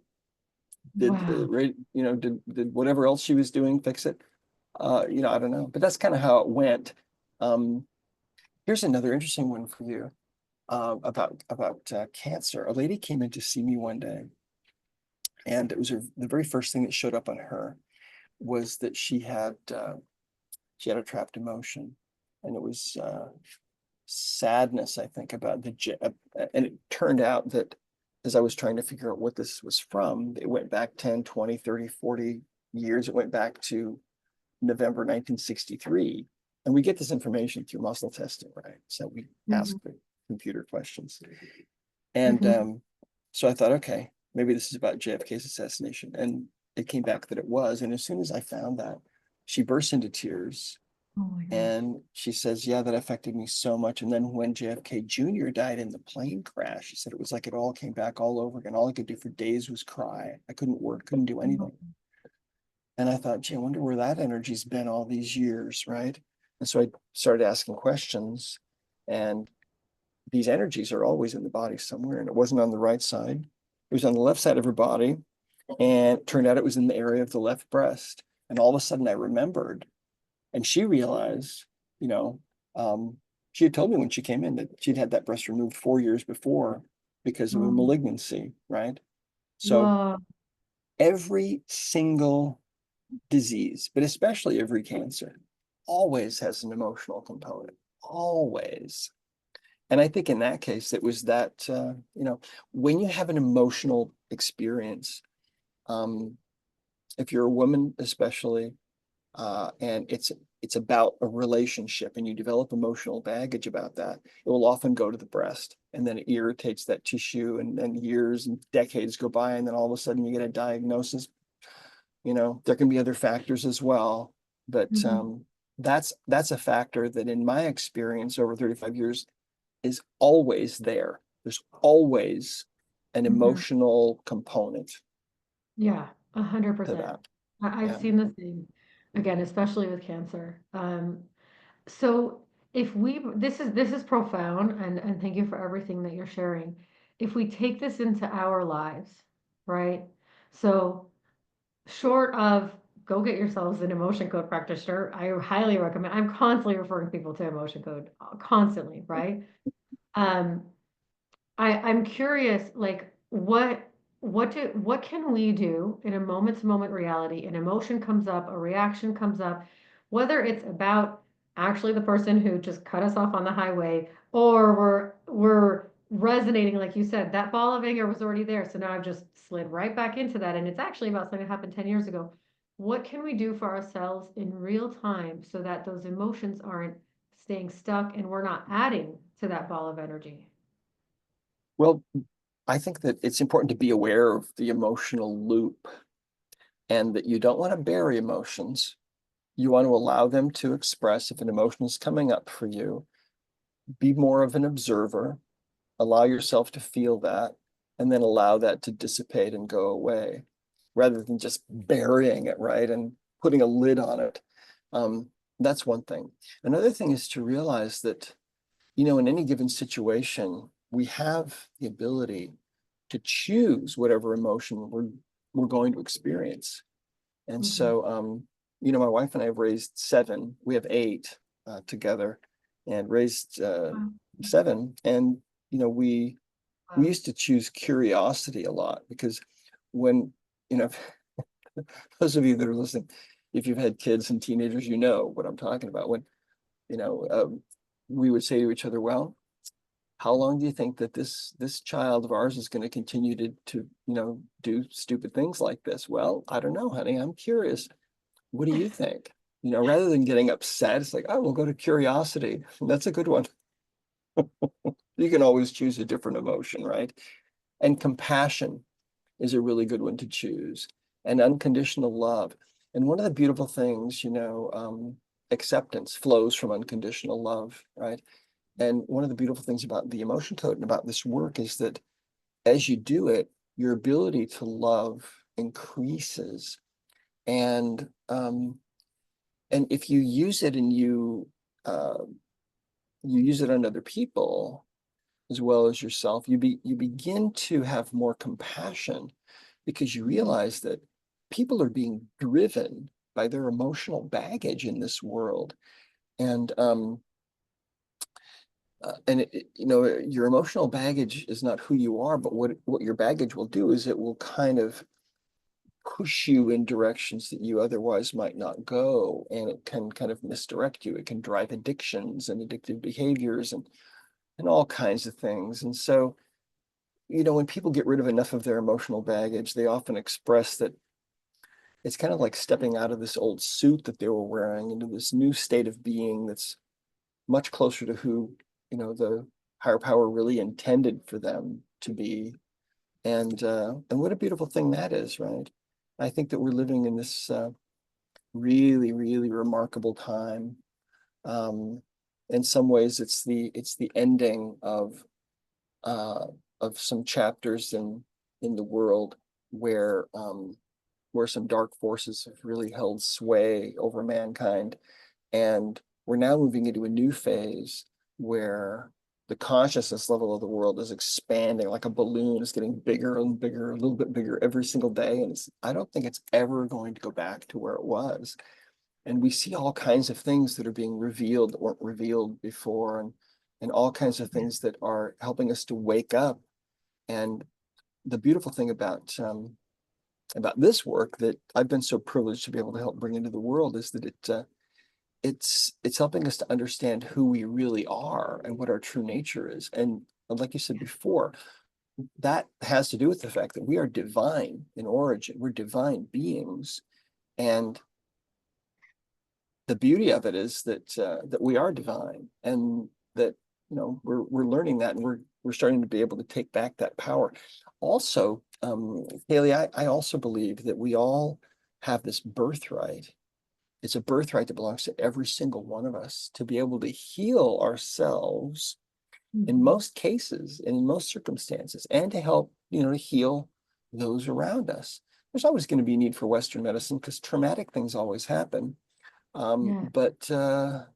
[SPEAKER 2] Did
[SPEAKER 1] Wow.
[SPEAKER 2] did whatever else she was doing fix it? I don't know, but that's kind of how it went. Um, Here's another interesting one for you, about cancer. A lady came in to see me one day, and it was the very first thing that showed up on her was that she had a trapped emotion, and it was sadness, I think, about and it turned out that as I was trying to figure out what this was from, it went back 10, 20, 30, 40 years. It went back to November 1963. And we get this information through muscle testing, right? So we ask
[SPEAKER 1] Mhm.
[SPEAKER 2] the computer questions. And
[SPEAKER 1] Mhm.
[SPEAKER 2] so I thought, okay, maybe this is about JFK's assassination. And it came back that it was. And as soon as I found that, she burst into tears.
[SPEAKER 1] Oh my gosh.
[SPEAKER 2] And she says, yeah, that affected me so much. And then when JFK Jr. died in the plane crash, she said it was like it all came back all over again. All I could do for days was cry. I couldn't work, couldn't do anything. And I thought, gee, I wonder where that energy's been all these years, right? And so I started asking questions, and these energies are always in the body somewhere. And it wasn't on the right side, it was on the left side of her body. And it turned out it was in the area of the left breast. And all of a sudden I remembered, and she realized, you know, she had told me when she came in that she'd had that breast removed 4 years before because of a
[SPEAKER 1] Oh,
[SPEAKER 2] malignancy, right? So
[SPEAKER 1] wow.
[SPEAKER 2] every single disease, but especially every cancer, always has an emotional component, always. And I think in that case, it was that, when you have an emotional experience, um, if you're a woman, especially, and it's about a relationship and you develop emotional baggage about that, it will often go to the breast and then it irritates that tissue, and then years and decades go by, and then all of a sudden you get a diagnosis. There can be other factors as well, but
[SPEAKER 1] Mhm.
[SPEAKER 2] that's a factor that in my experience over 35 years is always there. There's always an
[SPEAKER 1] Mhm.
[SPEAKER 2] emotional component
[SPEAKER 1] Yeah,
[SPEAKER 2] to
[SPEAKER 1] 100%.
[SPEAKER 2] that.
[SPEAKER 1] I've
[SPEAKER 2] Yeah.
[SPEAKER 1] seen the same, again, especially with cancer. So if we, this is profound, and thank you for everything that you're sharing. If we take this into our lives, right? So short of go get yourselves an emotion code practitioner, I highly recommend. I'm constantly referring people to emotion code, constantly, right? Um, I'm curious, like what can we do in a moment to moment reality? An emotion comes up, a reaction comes up, whether it's about actually the person who just cut us off on the highway, or we're resonating, like you said, that ball of anger was already there. So now I've just slid right back into that. And it's actually about something that happened 10 years ago. What can we do for ourselves in real time so that those emotions aren't staying stuck and we're not adding to that ball of energy?
[SPEAKER 2] Well, I think that it's important to be aware of the emotional loop, and that you don't want to bury emotions. You want to allow them to express. If an emotion is coming up for you, be more of an observer, allow yourself to feel that, and then allow that to dissipate and go away rather than just burying it, right? And putting a lid on it. Um, that's one thing. Another thing is to realize that, in any given situation, we have the ability to choose whatever emotion we're going to experience. And
[SPEAKER 1] Mhm.
[SPEAKER 2] so, my wife and I have raised seven. We have eight together, and raised
[SPEAKER 1] Wow.
[SPEAKER 2] seven. And we
[SPEAKER 1] Wow.
[SPEAKER 2] used to choose curiosity a lot because when you know those of you that are listening, if you've had kids and teenagers, you know what I'm talking about. When you know we would say to each other, well, how long do you think that this child of ours is going to continue to do stupid things like this? Well, I don't know, honey, I'm curious. What do you think? Rather than getting upset, it's like, oh, we'll go to curiosity. That's a good one. You can always choose a different emotion, right? And compassion is a really good one to choose, and unconditional love. And one of the beautiful things, acceptance flows from unconditional love, right? And one of the beautiful things about the emotion code and about this work is that as you do it, your ability to love increases. And if you use it and you use it on other people as well as yourself, you begin to have more compassion because you
[SPEAKER 1] Mhm.
[SPEAKER 2] realize that people are being driven by their emotional baggage in this world. And your emotional baggage is not who you are, but what your baggage will do is it will kind of push you in directions that you otherwise might not go, and it can kind of misdirect you. It can drive addictions and addictive behaviors and all kinds of things. And so, when people get rid of enough of their emotional baggage, they often express that it's kind of like stepping out of this old suit that they were wearing into this new state of being that's much closer to who, the higher power really intended for them to be. And what a beautiful thing that is, right? I think that we're living in this really, really remarkable time. Um, in some ways, it's the ending uh, of some chapters in the world where some dark forces have really held sway over mankind. And we're now moving into a new phase where the consciousness level of the world is expanding like a balloon. It's getting bigger and bigger, a little bit bigger every single day. And I don't think it's ever going to go back to where it was. And we see all kinds of things that are being revealed that weren't revealed before, and all kinds of things that are helping us to wake up. And the beautiful thing about this work that I've been so privileged to be able to help bring into the world is that it's helping us to understand who we really are and what our true nature is. And like you said before, that has to do with the fact that we are divine in origin. We're divine beings, and the beauty of it is that we are divine, and that we're learning that, and we're starting to be able to take back that power. Also, Kaley, I also believe that we all have this birthright. It's a birthright that belongs to every single one of us to be able to heal ourselves in
[SPEAKER 1] Mhm.
[SPEAKER 2] most cases and in most circumstances, and to help, to heal those around us. There's always going to be a need for Western medicine because traumatic things always happen.
[SPEAKER 1] Yeah.
[SPEAKER 2] But at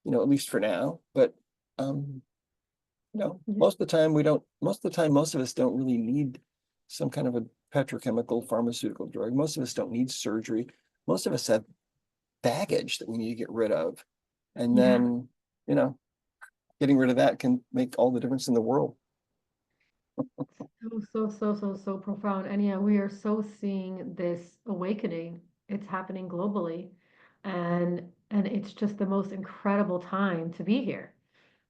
[SPEAKER 2] least for now. But
[SPEAKER 1] Yeah.
[SPEAKER 2] most of the time we don't. Most of the time, most of us don't really need some kind of a petrochemical pharmaceutical drug. Most of us don't need surgery. Most of us have baggage that we need to get rid of. And
[SPEAKER 1] Yeah.
[SPEAKER 2] then, you know, getting rid of that can make all the difference in the world.
[SPEAKER 1] So profound. And yeah, we are so seeing this awakening. It's happening globally. And it's just the most incredible time to be here.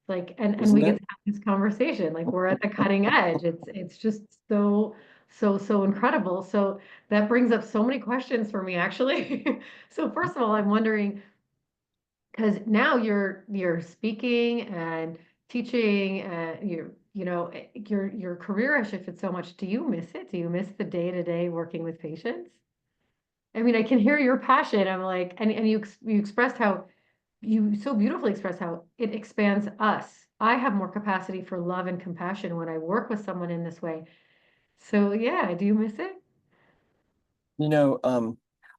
[SPEAKER 1] Like, and
[SPEAKER 2] Isn't
[SPEAKER 1] we get
[SPEAKER 2] it?
[SPEAKER 1] to have this conversation. Like we're at the cutting edge. It's just so incredible. So that brings up so many questions for me, actually. So first of all, I'm wondering, because now you're speaking and teaching, and your career has shifted so much. Do you miss it? Do you miss the day-to-day working with patients? I mean, I can hear your passion. I'm like, and you expressed how you so beautifully express how it expands us. I have more capacity for love and compassion when I work with someone in this way. So yeah, do you miss it?
[SPEAKER 2] You know,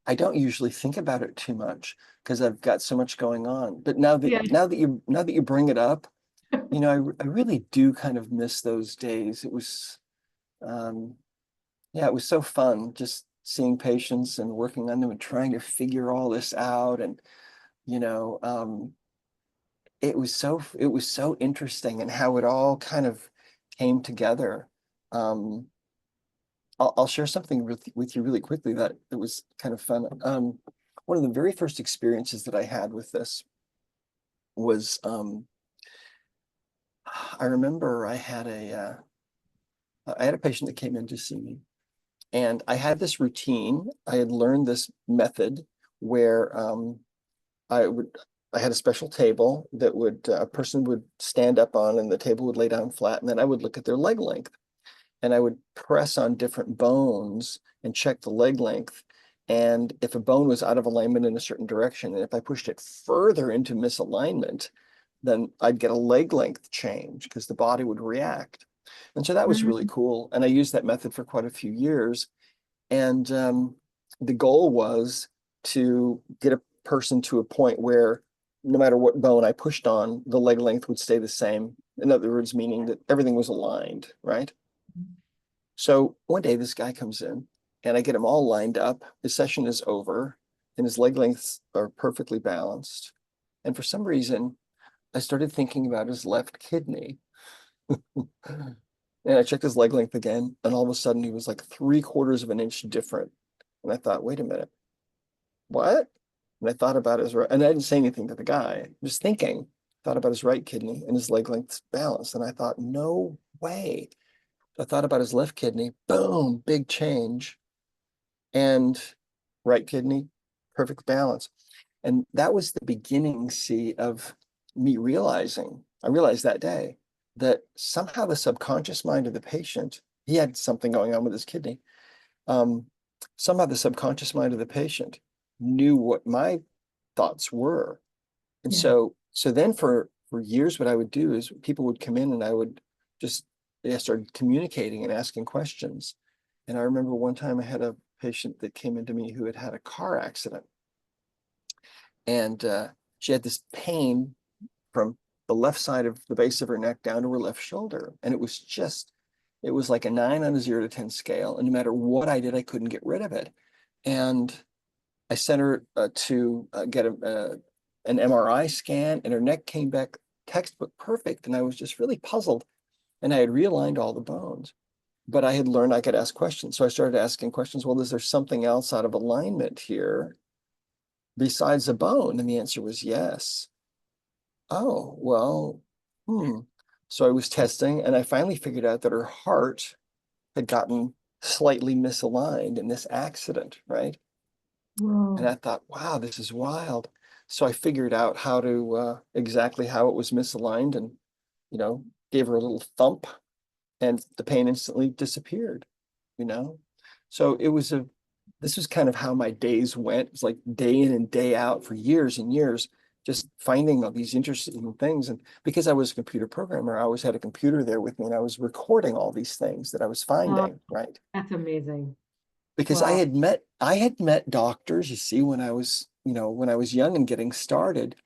[SPEAKER 2] I don't usually think about it too much because I've got so much going on. But now that
[SPEAKER 1] Yeah.
[SPEAKER 2] now that you bring it up, I really do kind of miss those days. Um, yeah, it was so fun just seeing patients and working on them and trying to figure all this out. And, you know, um, it was so interesting and how it all kind of came together. Um, I'll share something with you really quickly that it was kind of fun. One of the very first experiences that I had with this was I remember I had a patient that came in to see me, and I had this routine. I had learned this method where I would I had a special table that a person would stand up on, and the table would lay down flat, and then I would look at their leg length, and I would press on different bones and check the leg length. And if a bone was out of alignment in a certain direction, and if I pushed it further into misalignment, then I'd get a leg length change because the body would react. And so that was really
[SPEAKER 1] Mhm.
[SPEAKER 2] cool. And I used that method for quite a few years. And the goal was to get a person to a point where no matter what bone I pushed on, the leg length would stay the same. In other words, meaning that everything was aligned, right? So one day this guy comes in and I get him all lined up. His session is over and his leg lengths are perfectly balanced. And for some reason, I started thinking about his left kidney. And I checked his leg length again, and all of a sudden he was like 3/4 of an inch different. And I thought, wait a minute, what? And I thought about his right, and I didn't say anything to the guy, just thinking, thought about his right kidney and his leg length balance. And I thought, no way. I thought about his left kidney, boom, big change. And right kidney, perfect balance. And that was the beginning, see, of me realizing, I realized that day that somehow the subconscious mind of the patient, he had something going on with his kidney. Um, Somehow the subconscious mind of the patient knew what my thoughts were. And
[SPEAKER 1] Yeah.
[SPEAKER 2] so then for years, what I would do is people would come in and I would just, they started communicating and asking questions. And I remember one time I had a patient that came into me who had had a car accident. And she had this pain from the left side of the base of her neck down to her left shoulder. And it was like a 9 on a 0 to 10 scale. And no matter what I did, I couldn't get rid of it. And I sent her to get an MRI scan, and her neck came back textbook perfect. And I was just really puzzled. And I had realigned all the bones, but I had learned I could ask questions. So I started asking questions. Well, is there something else out of alignment here besides a bone? And the answer was yes. Oh, well, hmm. So I was testing and I finally figured out that her heart had gotten slightly misaligned in this accident, right? And
[SPEAKER 1] Whoa.
[SPEAKER 2] I thought, wow, this is wild. So I figured out how to exactly how it was misaligned and, you know, gave her a little thump and the pain instantly disappeared, you know? So this was kind of how my days went. It's like day in and day out for years and years, just finding all these interesting things. And because I was a computer programmer, I always had a computer there with me and I was recording all these things that I was
[SPEAKER 1] Oh,
[SPEAKER 2] finding, right?
[SPEAKER 1] that's amazing.
[SPEAKER 2] Because
[SPEAKER 1] Wow.
[SPEAKER 2] I had met doctors, you see, when I was, when I was young and getting started,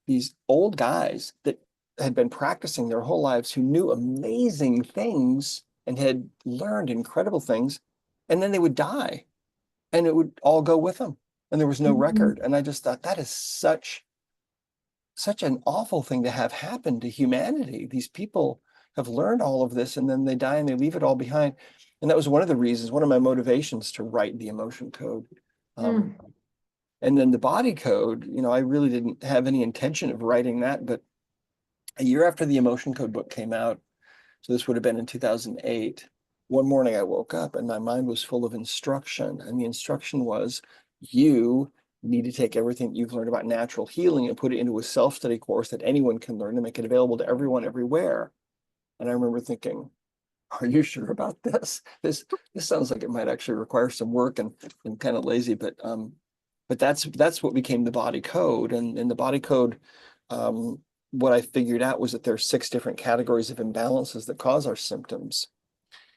[SPEAKER 2] these old guys that had been practicing their whole lives who knew amazing things and had learned incredible things, and then they would die and it would all go with them and there was no record.
[SPEAKER 1] Mhm.
[SPEAKER 2] And I just thought that is such an awful thing to have happen to humanity. These people have learned all of this and then they die and they leave it all behind. And that was one of the reasons, one of my motivations to write the emotion code. Um,
[SPEAKER 1] Mm.
[SPEAKER 2] and then the body code, I really didn't have any intention of writing that, but a year after the emotion code book came out, so this would have been in 2008, one morning I woke up and my mind was full of instruction. And the instruction was, you need to take everything you've learned about natural healing and put it into a self-study course that anyone can learn and make it available to everyone everywhere. And I remember thinking, are you sure about this? This sounds like it might actually require some work and kind of lazy, but that's what became the body code. And in the body code, um, what I figured out was that there are 6 different categories of imbalances that cause our symptoms.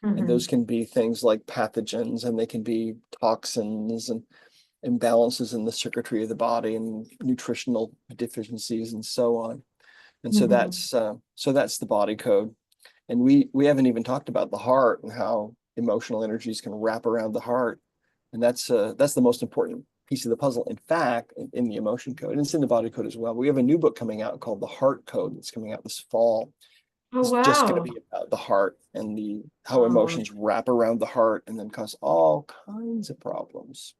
[SPEAKER 2] And those
[SPEAKER 1] Mhm.
[SPEAKER 2] can be things like pathogens, and they can be toxins and imbalances in the circuitry of the body and nutritional deficiencies and so on. And
[SPEAKER 1] Mhm.
[SPEAKER 2] so that's the body code. And we haven't even talked about the heart and how emotional energies can wrap around the heart. And that's the most important piece of the puzzle. In fact, in the emotion code, and it's in the body code as well. We have a new book coming out called The Heart Code that's coming out this fall.
[SPEAKER 1] Oh,
[SPEAKER 2] It's just going to
[SPEAKER 1] wow.
[SPEAKER 2] be about the heart and the how
[SPEAKER 1] Oh,
[SPEAKER 2] emotions wrap around the heart and then cause all kinds of problems.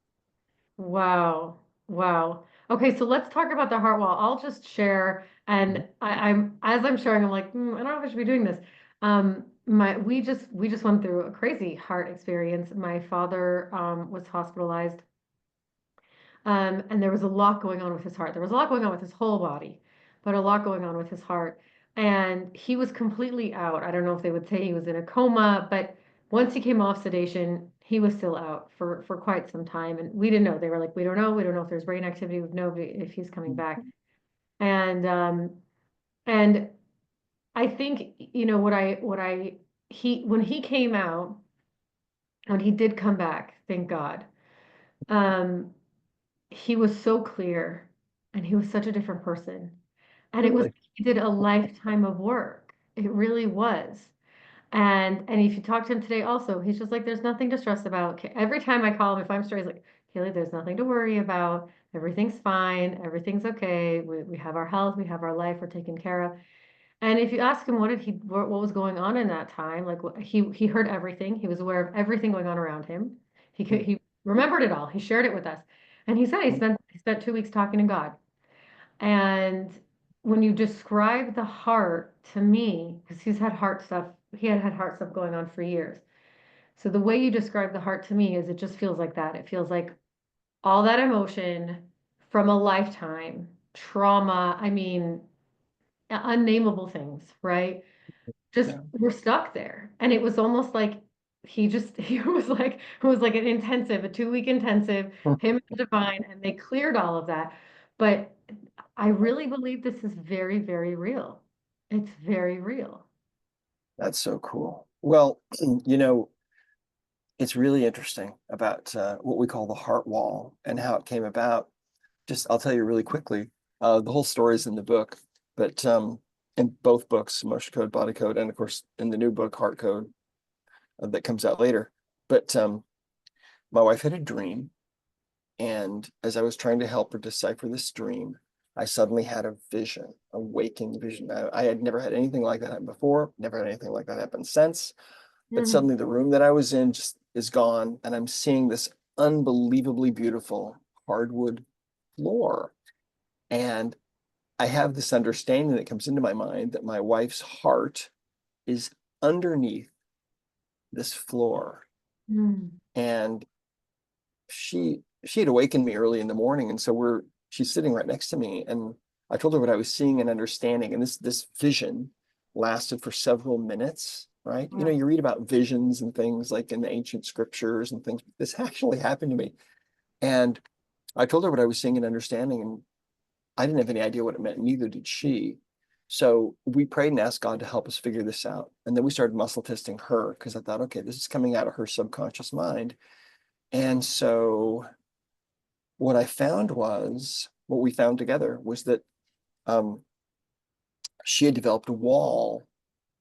[SPEAKER 1] wow. Wow. Okay, so let's talk about the heart wall. I'll just share, and I'm as I'm sharing, I'm like, I don't know if I should be doing this. We just went through a crazy heart experience. My father was hospitalized. And there was a lot going on with his heart. There was a lot going on with his whole body, but a lot going on with his heart. And he was completely out. I don't know if they would say he was in a coma, but once he came off sedation, he was still out for quite some time. And we didn't know. They were like, we don't know. We don't know if there's brain activity. We don't know if he's coming back. And and I think, what I when he came out, when he did come back, thank God, um, he was so clear and he was such a different person. And it was,
[SPEAKER 2] Really?
[SPEAKER 1] he did a lifetime of work. It really was. And if you talk to him today also, he's just like, there's nothing to stress about. Every time I call him, if I'm stressed, he's like, Kaley, there's nothing to worry about. Everything's fine. Everything's okay. We have our health, we have our life, we're taken care of. And if you ask him what was going on in that time, like he heard everything. He was aware of everything going on around him. He remembered it all. He shared it with us. And he said he spent 2 weeks talking to God. And when you describe the heart to me, because he had heart stuff going on for years. So the way you describe the heart to me is it just feels like that. It feels like all that emotion from a lifetime, trauma, I mean, unnameable things, right? Just
[SPEAKER 2] Yeah.
[SPEAKER 1] were stuck there. And it was almost like he it was like an intensive, a 2 week intensive, him and the divine, and they cleared all of that. But I really believe this is very, very real. It's very real.
[SPEAKER 2] That's so cool. Well, it's really interesting about what we call the heart wall and how it came about. Just, I'll tell you really quickly. The whole story is in the book, but in both books, Emotion Code, Body Code, and of course in the new book, Heart Code, that comes out later. But my wife had a dream, and as I was trying to help her decipher this dream, I suddenly had a vision, a waking vision. I had never had anything like that happen before, never had anything like that happen since. But
[SPEAKER 1] Mhm.
[SPEAKER 2] suddenly the room that I was in just is gone, and I'm seeing this unbelievably beautiful hardwood floor. And I have this understanding that comes into my mind that my wife's heart is underneath this floor.
[SPEAKER 1] Mm.
[SPEAKER 2] And she had awakened me early in the morning, and so she's sitting right next to me, and I told her what I was seeing and understanding, and this vision lasted for several minutes, right?
[SPEAKER 1] Wow.
[SPEAKER 2] You read about visions and things like in the ancient scriptures and things. This actually happened to me, and I told her what I was seeing and understanding, and I didn't have any idea what it meant, neither did she. So we prayed and asked God to help us figure this out. And then we started muscle testing her because I thought, okay, this is coming out of her subconscious mind. And so what we found together was that um, she had developed a wall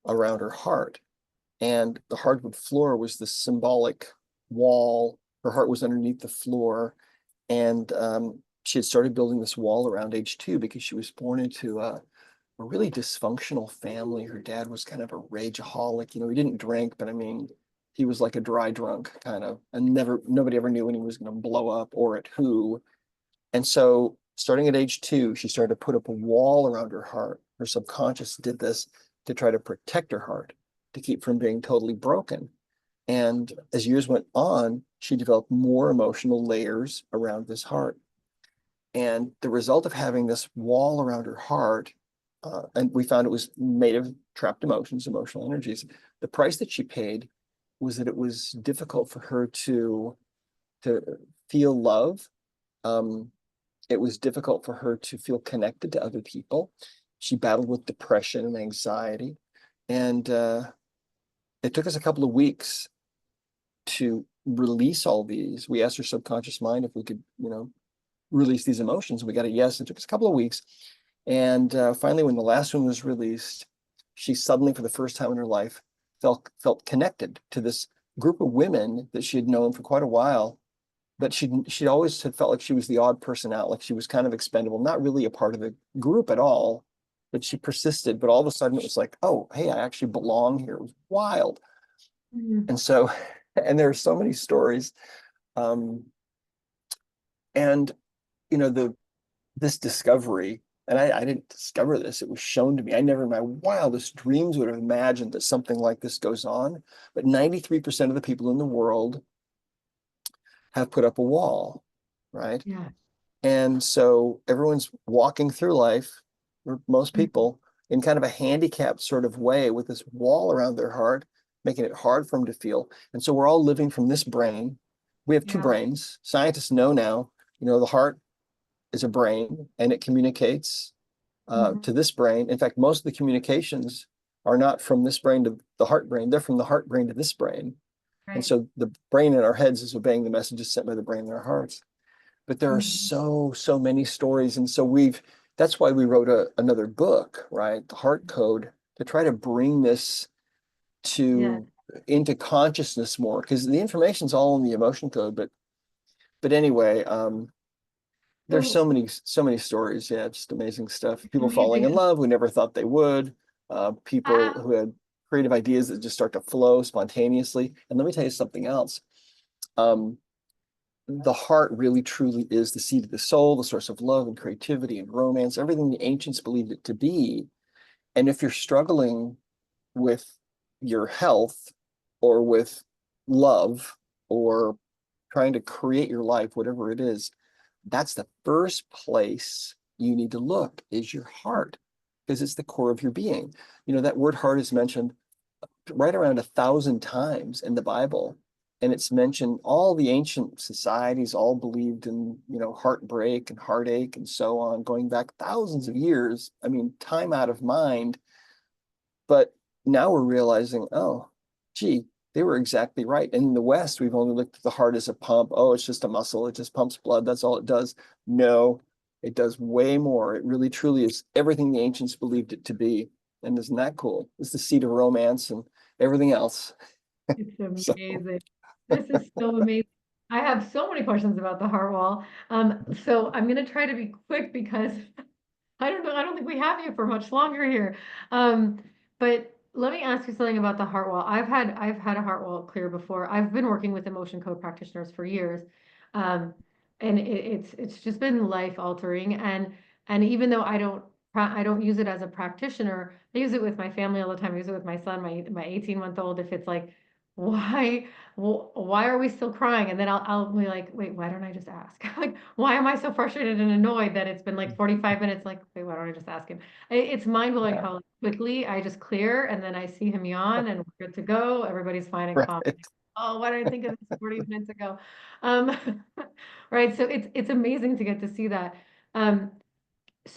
[SPEAKER 2] around her heart, and the hardwood floor was the symbolic wall. Her heart was underneath the floor, and she had started building this wall around age 2 because she was born into a really dysfunctional family. Her dad was kind of a rageaholic. He didn't drink, but I mean, he was like a dry drunk kind of, and nobody ever knew when he was going to blow up or at who. And so, starting at age 2, she started to put up a wall around her heart. Her subconscious did this to try to protect her heart, to keep from being totally broken. And as years went on, she developed more emotional layers around this heart. And the result of having this wall around her heart, and we found it was made of trapped emotions, emotional energies. The price that she paid was that it was difficult for her to feel love. Um, it was difficult for her to feel connected to other people. She battled with depression and anxiety. And it took us a couple of weeks to release all these. We asked her subconscious mind if we could, release these emotions. We got a yes. It took us a couple of weeks. And finally, when the last one was released, she suddenly, for the first time in her life, felt connected to this group of women that she had known for quite a while, but she'd always had felt like she was the odd person out, like she was kind of expendable, not really a part of the group at all. But she persisted. But all of a sudden, it was like, oh, hey, I actually belong here. It was wild.
[SPEAKER 1] Mm.
[SPEAKER 2] And so, and there are so many stories. Um, and the this discovery, and I didn't discover this, it was shown to me. I never in my wildest dreams would have imagined that something like this goes on. But 93% of the people in the world have put up a wall, right?
[SPEAKER 1] Yeah.
[SPEAKER 2] And so everyone's walking through life, or most
[SPEAKER 1] Mhm.
[SPEAKER 2] people, in kind of a handicapped sort of way with this wall around their heart, making it hard for them to feel. And so we're all living from this brain. We have two
[SPEAKER 1] Yeah.
[SPEAKER 2] brains. Scientists know now, the heart is a brain and it communicates
[SPEAKER 1] Mhm.
[SPEAKER 2] to this brain. In fact, most of the communications are not from this brain to the heart brain. They're from the heart brain to this brain. And
[SPEAKER 1] Right.
[SPEAKER 2] so the brain in our heads is obeying the messages sent by the brain in our hearts. But there are
[SPEAKER 1] Mhm.
[SPEAKER 2] so many stories. And so that's why we wrote another book, right? The Heart Code, to try to bring this
[SPEAKER 1] Yeah.
[SPEAKER 2] to into consciousness more, because the information's all in the emotion code. But anyway, there's
[SPEAKER 1] So
[SPEAKER 2] so many stories. Yeah, just amazing stuff.
[SPEAKER 1] it's
[SPEAKER 2] People falling
[SPEAKER 1] amazing.
[SPEAKER 2] in love who never thought they would. People
[SPEAKER 1] Ah,
[SPEAKER 2] who had creative ideas that just start to flow spontaneously. And let me tell you something else. Um, the heart really truly is the seat of the soul, the source of love and creativity and romance, everything the ancients believed it to be. And if you're struggling with your health or with love or trying to create your life, whatever it is, that's the first place you need to look is your heart, because it's the core of your being. You know, that word heart is mentioned right around 1,000 times in the Bible. And it's mentioned all the ancient societies all believed in, heartbreak and heartache and so on, going back thousands of years. I mean, time out of mind. But now we're realizing, oh, gee, they were exactly right. And in the West, we've only looked at the heart as a pump. Oh, it's just a muscle. It just pumps blood. That's all it does. No, it does way more. It really, truly is everything the ancients believed it to be. And isn't that cool? It's the seat of romance and everything else.
[SPEAKER 1] it's
[SPEAKER 2] So,
[SPEAKER 1] amazing. This is so amazing. I have so many questions about the heart wall. So I'm going to try to be quick because I don't know. I don't think we have you for much longer here. Um, but let me ask you something about the heart wall. I've had a heart wall clear before. I've been working with emotion code practitioners for years. Um, and it's just been life altering. And even though I don't use it as a practitioner, I use it with my family all the time. I use it with my son, my 18-month-old. If it's like, why why are we still crying? And then I'll be like, wait, why don't I just ask? Like, why am I so frustrated and annoyed that it's been like 45 minutes? Like, wait, why don't I just ask him? It's mind blowing
[SPEAKER 2] yeah,
[SPEAKER 1] how quickly I just clear and then I see him yawn and we're good to go. Everybody's fine and calm.
[SPEAKER 2] right.
[SPEAKER 1] Oh, why did I think of this 40 minutes ago? Um, right. So it's amazing to get to see that. Um,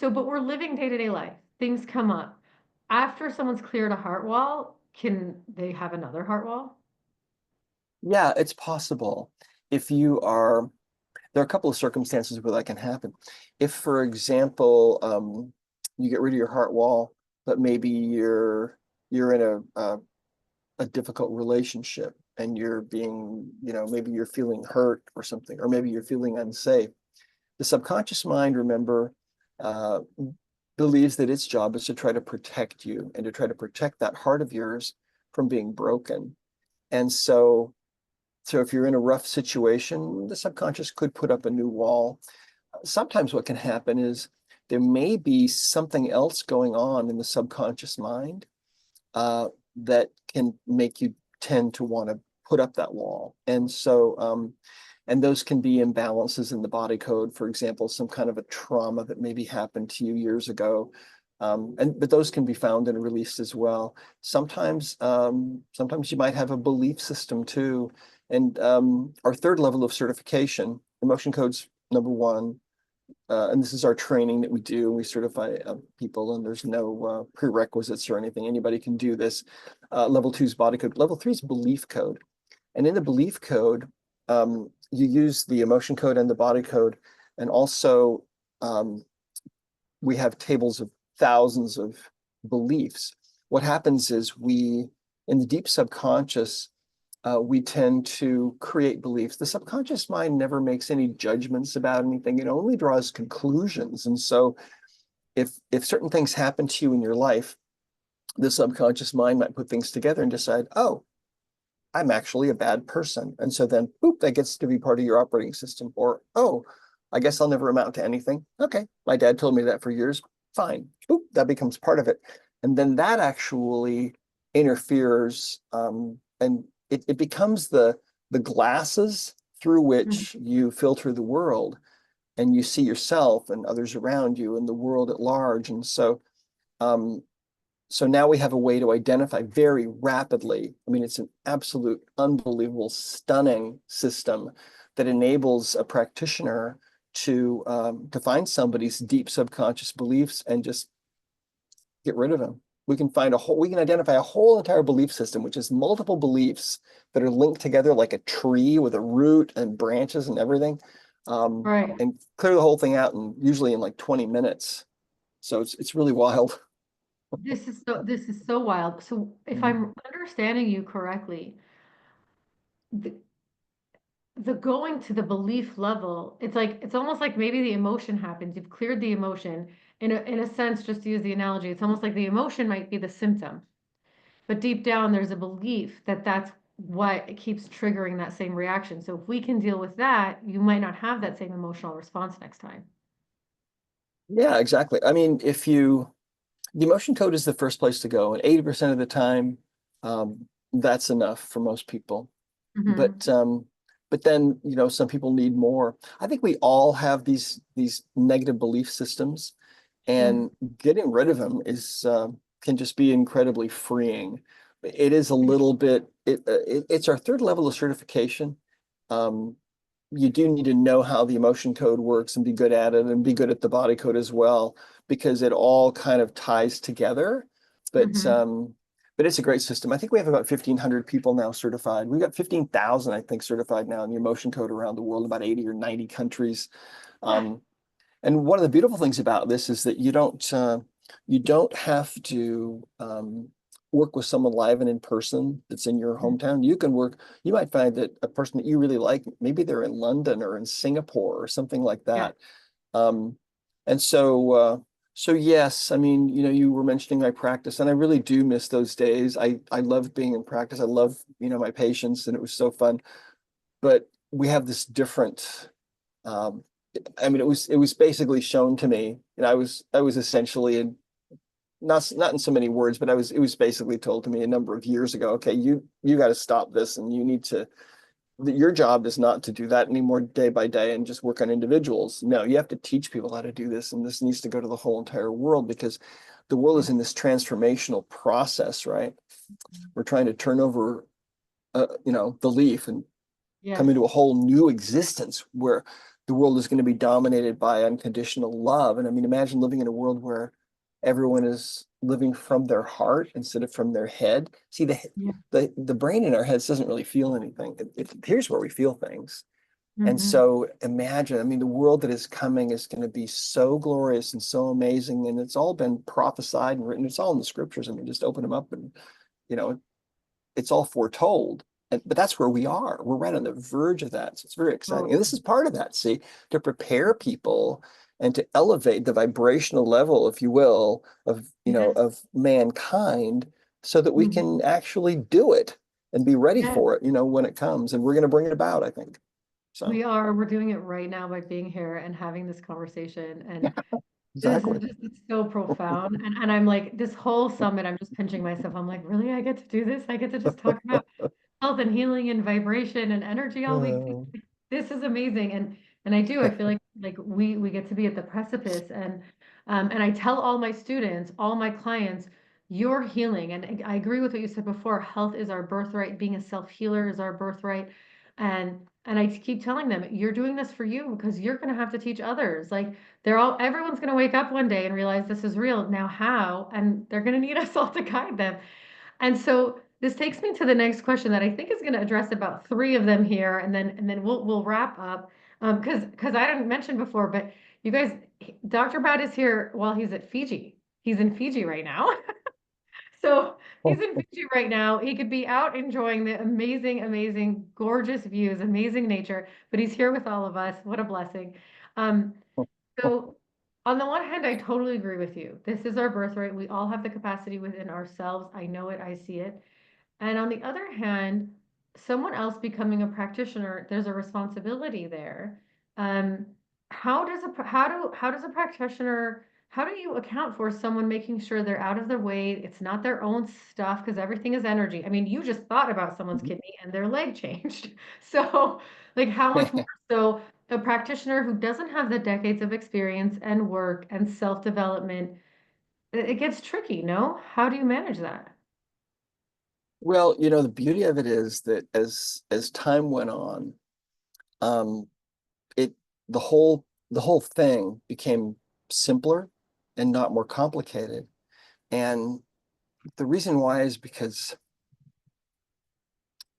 [SPEAKER 1] but we're living day-to-day life. Things come up. After someone's cleared a heart wall, can they have another heart wall?
[SPEAKER 2] Yeah, it's possible. If you are, there are a couple of circumstances where that can happen. If, for example, you get rid of your heart wall, but maybe you're in a difficult relationship and you're being, maybe you're feeling hurt or something, or maybe you're feeling unsafe. The subconscious mind, remember, uh, believes that its job is to try to protect you and to try to protect that heart of yours from being broken. And so if you're in a rough situation, the subconscious could put up a new wall. Sometimes what can happen is there may be something else going on in the subconscious mind uh, that can make you tend to want to put up that wall. And those can be imbalances in the body code, for example, some kind of a trauma that maybe happened to you years ago. But those can be found and released as well. Sometimes you might have a belief system too. And our third level of certification, emotion codes number 1, and this is our training that we do. We certify people, and there's no prerequisites or anything. Anybody can do this. Level 2 is body code. Level 3 is belief code. And in the belief code, you use the emotion code and the body code. And also, um, we have tables of thousands of beliefs. What happens is in the deep subconscious, we tend to create beliefs. The subconscious mind never makes any judgments about anything. It only draws conclusions. And so if certain things happen to you in your life, the subconscious mind might put things together and decide, oh, I'm actually a bad person. And so then, boop, that gets to be part of your operating system. Or, oh, I guess I'll never amount to anything. Okay, my dad told me that for years. Fine. Boop, that becomes part of it. And then that actually interferes, and it becomes the glasses through
[SPEAKER 1] Mhm.
[SPEAKER 2] which you filter the world and you see yourself and others around you and the world at large. And um, so now we have a way to identify very rapidly. I mean, it's an absolute, unbelievable, stunning system that enables a practitioner to find somebody's deep subconscious beliefs and just get rid of them. we can identify a whole entire belief system, which is multiple beliefs that are linked together like a tree with a root and branches and everything.
[SPEAKER 1] Right.
[SPEAKER 2] And clear the whole thing out and usually in like 20 minutes. So it's really wild.
[SPEAKER 1] This is so wild. So if
[SPEAKER 2] Mm.
[SPEAKER 1] I'm understanding you correctly, the, the going to the belief level, it's almost like maybe the emotion happens. You've cleared the emotion. In a sense, just to use the analogy, it's almost like the emotion might be the symptom, but deep down there's a belief that that's what keeps triggering that same reaction. So if we can deal with that, you might not have that same emotional response next time.
[SPEAKER 2] Yeah, exactly. I mean, the emotion code is the first place to go, and 80% of the time, that's enough for most people.
[SPEAKER 1] Hmm.
[SPEAKER 2] But but then, some people need more. I think we all have these negative belief systems,
[SPEAKER 1] Yeah.
[SPEAKER 2] and getting rid of them is can just be incredibly freeing. It is a little bit it's our third level of certification. Um, you do need to know how the emotion code works and be good at it and be good at the body code as well, because it all kind of ties together. But
[SPEAKER 1] Hmm.
[SPEAKER 2] but it's a great system. I think we have about 1,500 people now certified. We've got 15,000, I think, certified now in the emotion code around the world, about 80 or 90 countries.
[SPEAKER 1] Ah,
[SPEAKER 2] Um, and one of the beautiful things about this is that you don't have to work with someone live and in person that's in your hometown. You might find that a person that you really like, maybe they're in London or in Singapore or something like
[SPEAKER 1] yeah.
[SPEAKER 2] that. Um, and so yes, I mean, you were mentioning my practice, and I really do miss those days. I loved being in practice. I love, my patients, and it was so fun. But we have this different um, I mean, it was basically shown to me, and I was essentially in not in so many words, but it was basically told to me a number of years ago, okay, you got to stop this, and you need to your job is not to do that anymore day by day and just work on individuals. No, you have to teach people how to do this, and this needs to go to the whole entire world because the world is
[SPEAKER 1] Yes.
[SPEAKER 2] in this transformational process, right? We're trying to turn over, the leaf and come
[SPEAKER 1] Yes.
[SPEAKER 2] into a whole new existence where the world is going to be dominated by unconditional love. And I mean, imagine living in a world where everyone is living from their heart instead of from their head. See,
[SPEAKER 1] Yeah.
[SPEAKER 2] the brain in our heads doesn't really feel anything. Here's where we feel things. And
[SPEAKER 1] Hmm.
[SPEAKER 2] so imagine, I mean, the world that is coming is going to be so glorious and so amazing. And it's all been prophesied and written. It's all in the scriptures. I mean, just open them up and, you know, it's all foretold. But that's where we are. We're right on the verge of that. So it's very exciting. And this is
[SPEAKER 1] Totally.
[SPEAKER 2] part of that, see, to prepare people and to elevate the vibrational level, if you will,
[SPEAKER 1] Yes.
[SPEAKER 2] of mankind so that we
[SPEAKER 1] Mhm.
[SPEAKER 2] can actually do it and be ready
[SPEAKER 1] Yes.
[SPEAKER 2] for it, when it comes. And we're going to bring it about, I think. So,
[SPEAKER 1] We're doing it right now by being here and having this conversation. And this is
[SPEAKER 2] exactly.
[SPEAKER 1] just it's so profound. And I'm like, this whole summit, I'm just pinching myself. I'm like, really? I get to do this? I get to just talk about health and healing and vibration and energy all week.
[SPEAKER 2] Uh,
[SPEAKER 1] This is amazing. And I feel like we get to be at the precipice. And I tell all my students, all my clients, you're healing. And I agree with what you said before. Health is our birthright. Being a self-healer is our birthright. And I keep telling them, you're doing this for you because you're going to have to teach others. Like everyone's going to wake up one day and realize this is real. Now how? And they're going to need us all to guide them. And so this takes me to the next question that I think is going to address about three of them here, and then we'll wrap up. Because I didn't mention before, but you guys, Dr. Brad is here while he's at Fiji. He's in Fiji right now. So he's in Fiji right now. He could be out enjoying the amazing, amazing, gorgeous views, amazing nature, but he's here with all of us. What a blessing. Um, so on the one hand, I totally agree with you. This is our birthright. We all have the capacity within ourselves. I know it, I see it. And on the other hand, someone else becoming a practitioner, there's a responsibility there. Um, how does a practitioner how do you account for someone making sure they're out of their way? It's not their own stuff because everything is energy. I mean, you just thought about someone's kidney and their leg changed. So, like, how much more so a practitioner who doesn't have the decades of experience and work and self-development, it gets tricky, no? How do you manage that?
[SPEAKER 2] Well, the beauty of it is that as time went on, um, it the whole thing became simpler and not more complicated. And the reason why is because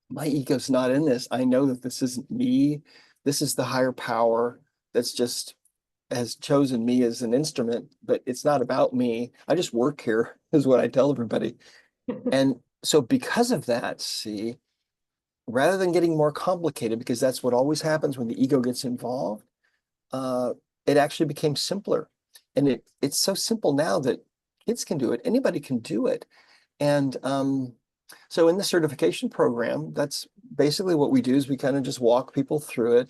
[SPEAKER 2] my ego's not in this. I know that this isn't me. This is the higher power that's just has chosen me as an instrument, but it's not about me. I just work here, is what I tell everybody. And so because of that, see, rather than getting more complicated, because that's what always happens when the ego gets involved, uh, it actually became simpler. And it's so simple now that kids can do it. Anybody can do it. And so in the certification program, that's basically what we do is we kind of just walk people through it.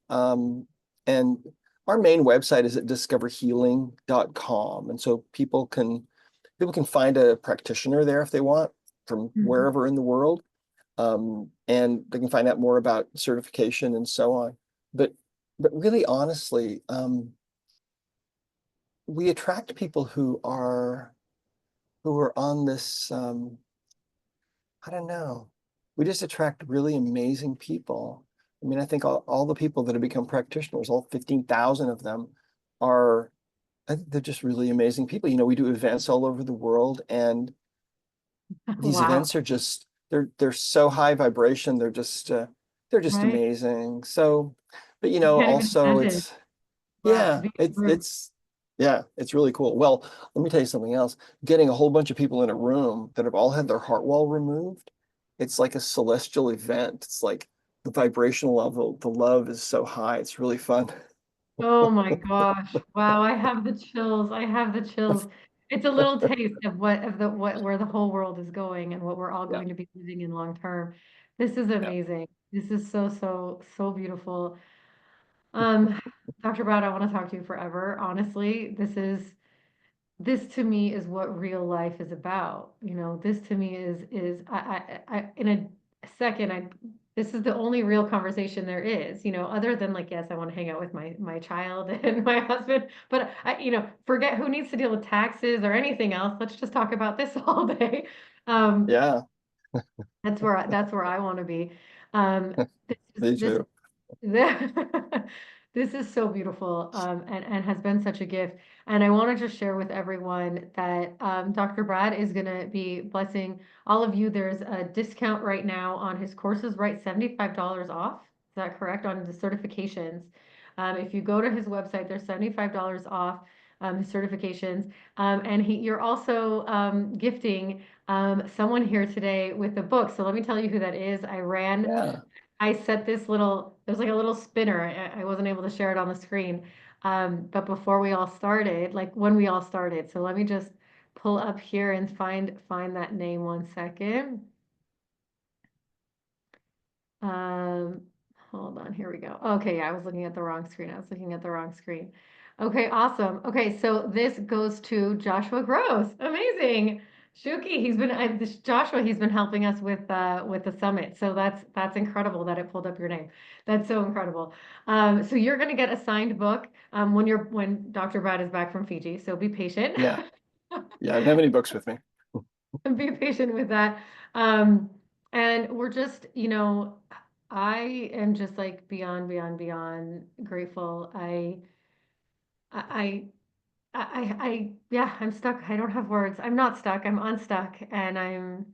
[SPEAKER 2] Um, and our main website is at discoverhealing.com. And so people can find a practitioner there if they want from
[SPEAKER 1] Mhm.
[SPEAKER 2] wherever in the world. And they can find out more about certification and so on. But but really honestly, we attract people who are on this I don't know. We just attract really amazing people. I mean, I think all the people that have become practitioners, all 15,000 of them are, I think they're just really amazing people. We do events all over the world, and these
[SPEAKER 1] Wow.
[SPEAKER 2] events are just, they're so high vibration. They're just
[SPEAKER 1] Right.
[SPEAKER 2] amazing. So, but
[SPEAKER 1] I can't even
[SPEAKER 2] also
[SPEAKER 1] imagine.
[SPEAKER 2] it's,
[SPEAKER 1] Wow. To
[SPEAKER 2] yeah,
[SPEAKER 1] be in
[SPEAKER 2] it's
[SPEAKER 1] the room.
[SPEAKER 2] it's yeah, it's really cool. Well, let me tell you something else. Getting a whole bunch of people in a room that have all had their heart wall removed, it's like a celestial event. It's like the vibrational level, the love is so high. It's really fun.
[SPEAKER 1] Oh my gosh. Wow, I have the chills. I have the chills. It's a little taste of what where the whole world is going and what we're all
[SPEAKER 2] Yeah,
[SPEAKER 1] going to be living in long term. This is
[SPEAKER 2] yeah,
[SPEAKER 1] amazing. This is so beautiful. Um, Dr. Brown, I want to talk to you forever. Honestly, this to me is what real life is about. This to me is I in a second I this is the only real conversation there is, other than like, yes, I want to hang out with my child and my husband, but forget who needs to deal with taxes or anything else. Let's just talk about this all day. Um,
[SPEAKER 2] yeah.
[SPEAKER 1] that's where I want to be. Um, this is
[SPEAKER 2] Me
[SPEAKER 1] this
[SPEAKER 2] too.
[SPEAKER 1] This is so beautiful, and has been such a gift. And I want to just share with everyone that Dr. Brad is going to be blessing all of you. There's a discount right now on his courses, right? $75 off. Is that correct? On the certifications. If you go to his website, there's $75 off his certifications. And you're also gifting someone here today with a book. So let me tell you who that is.
[SPEAKER 2] Yeah,
[SPEAKER 1] I set this there's like a little spinner. I wasn't able to share it on the screen. But before we all started, like when we all started, so let me just pull up here and find that name 1 second. Um, Hold on, here we go. Okay, yeah, I was looking at the wrong screen. I was looking at the wrong screen. Okay, awesome. Okay, so this goes to Joshua Gross. Amazing. Shuki, this Joshua, he's been helping us with the summit. So that's incredible that it pulled up your name. That's so incredible. So you're gonna get a signed book when Dr. Brad is back from Fiji. So be patient.
[SPEAKER 2] yeah, yeah. I don't have any books with me.
[SPEAKER 1] Be patient with that. Um, and we're just, I am just like beyond, beyond, beyond grateful. I, yeah, I'm stuck. I don't have words. I'm not stuck. I'm unstuck, and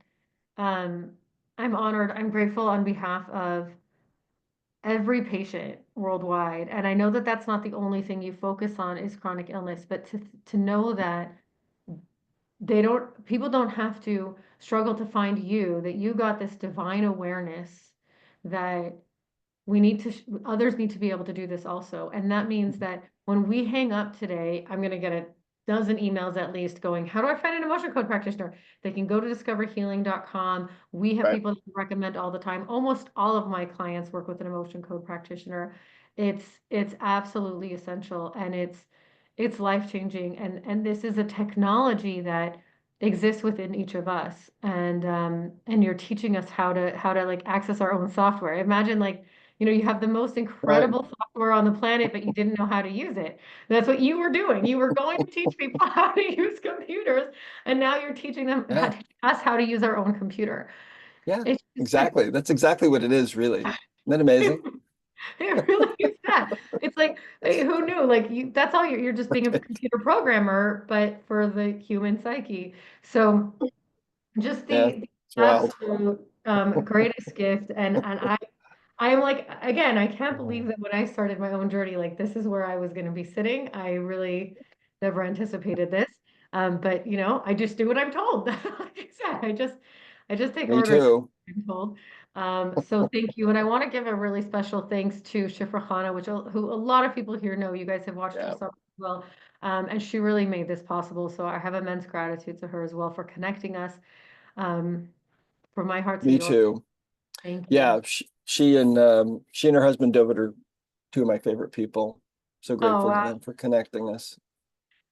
[SPEAKER 1] um, I'm honored. I'm grateful on behalf of every patient worldwide. And I know that that's not the only thing you focus on is chronic illness, but to know that people don't have to struggle to find you, that you got this divine awareness that others need to be able to do this also. And that means that when we hang up today, I'm going to get a dozen emails at least going, how do I find an emotion code practitioner? They can go to discoverhealing.com. We have
[SPEAKER 2] Right.
[SPEAKER 1] people that we recommend all the time. Almost all of my clients work with an emotion code practitioner. It's absolutely essential, and it's life-changing. And this is a technology that exists within each of us. And you're teaching us how to like access our own software. Imagine, like, you have the most
[SPEAKER 2] Right.
[SPEAKER 1] incredible software on the planet, but you didn't know how to use it. That's what you were doing. You were going to teach people how to use computers, and now you're teaching
[SPEAKER 2] Yeah.
[SPEAKER 1] us how to use our own computer.
[SPEAKER 2] Yeah.
[SPEAKER 1] It's just,
[SPEAKER 2] Exactly. That's exactly what it is, really. Isn't that amazing?
[SPEAKER 1] it really is that. It's like, hey, who knew? Like that's all you're just being a computer programmer, but for the human psyche. So. just
[SPEAKER 2] Yeah,
[SPEAKER 1] the
[SPEAKER 2] it's wild.
[SPEAKER 1] absolute greatest gift. And I am like, again, I can't believe that when I started my own journey, like this is where I was going to be sitting. I really never anticipated this. But you know, I just do what I'm told. Like I said, I just take
[SPEAKER 2] Me
[SPEAKER 1] orders
[SPEAKER 2] too.
[SPEAKER 1] I'm told. So thank you. And I want to give a really special thanks to Shifra Khanna, who a lot of people here know. You guys have watched her
[SPEAKER 2] Yeah,
[SPEAKER 1] suffer as well. And she really made this possible. So I have immense gratitude to her as well for connecting us. Um, from my heart to
[SPEAKER 2] me
[SPEAKER 1] yours.
[SPEAKER 2] too.
[SPEAKER 1] Thank you.
[SPEAKER 2] Yeah, she and her husband David are two of my favorite people. So
[SPEAKER 1] Oh,
[SPEAKER 2] grateful to
[SPEAKER 1] wow.
[SPEAKER 2] them for connecting us.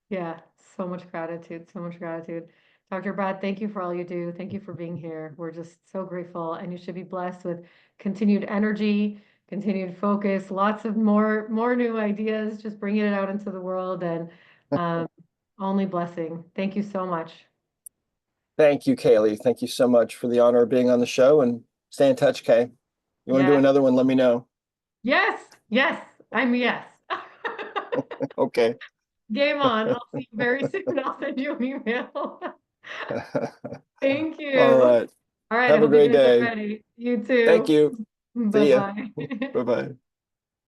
[SPEAKER 1] Yeah, so much gratitude, so much gratitude. Dr. Brad, thank you for all you do. Thank you for being here. We're just so grateful, and you should be blessed with continued energy, continued focus, lots of more new ideas, just bringing it out into the world, and um, only blessing. Thank you so much.
[SPEAKER 2] Thank you, Kaley. Thank you so much for the honor of being on the show, and stay in touch, Kay. You want to do
[SPEAKER 1] Yes,
[SPEAKER 2] another one, let me know.
[SPEAKER 1] yes, yes. I'm yes.
[SPEAKER 2] Okay.
[SPEAKER 1] Game on. I'll see you very soon. I'll send you an email. Thank
[SPEAKER 2] All
[SPEAKER 1] you.
[SPEAKER 2] right.
[SPEAKER 1] All right, I
[SPEAKER 2] Have a
[SPEAKER 1] hope you
[SPEAKER 2] great
[SPEAKER 1] guys are
[SPEAKER 2] day.
[SPEAKER 1] ready. You
[SPEAKER 2] Thank
[SPEAKER 1] too.
[SPEAKER 2] you. See ya.
[SPEAKER 1] Bye-bye.
[SPEAKER 2] Bye-bye.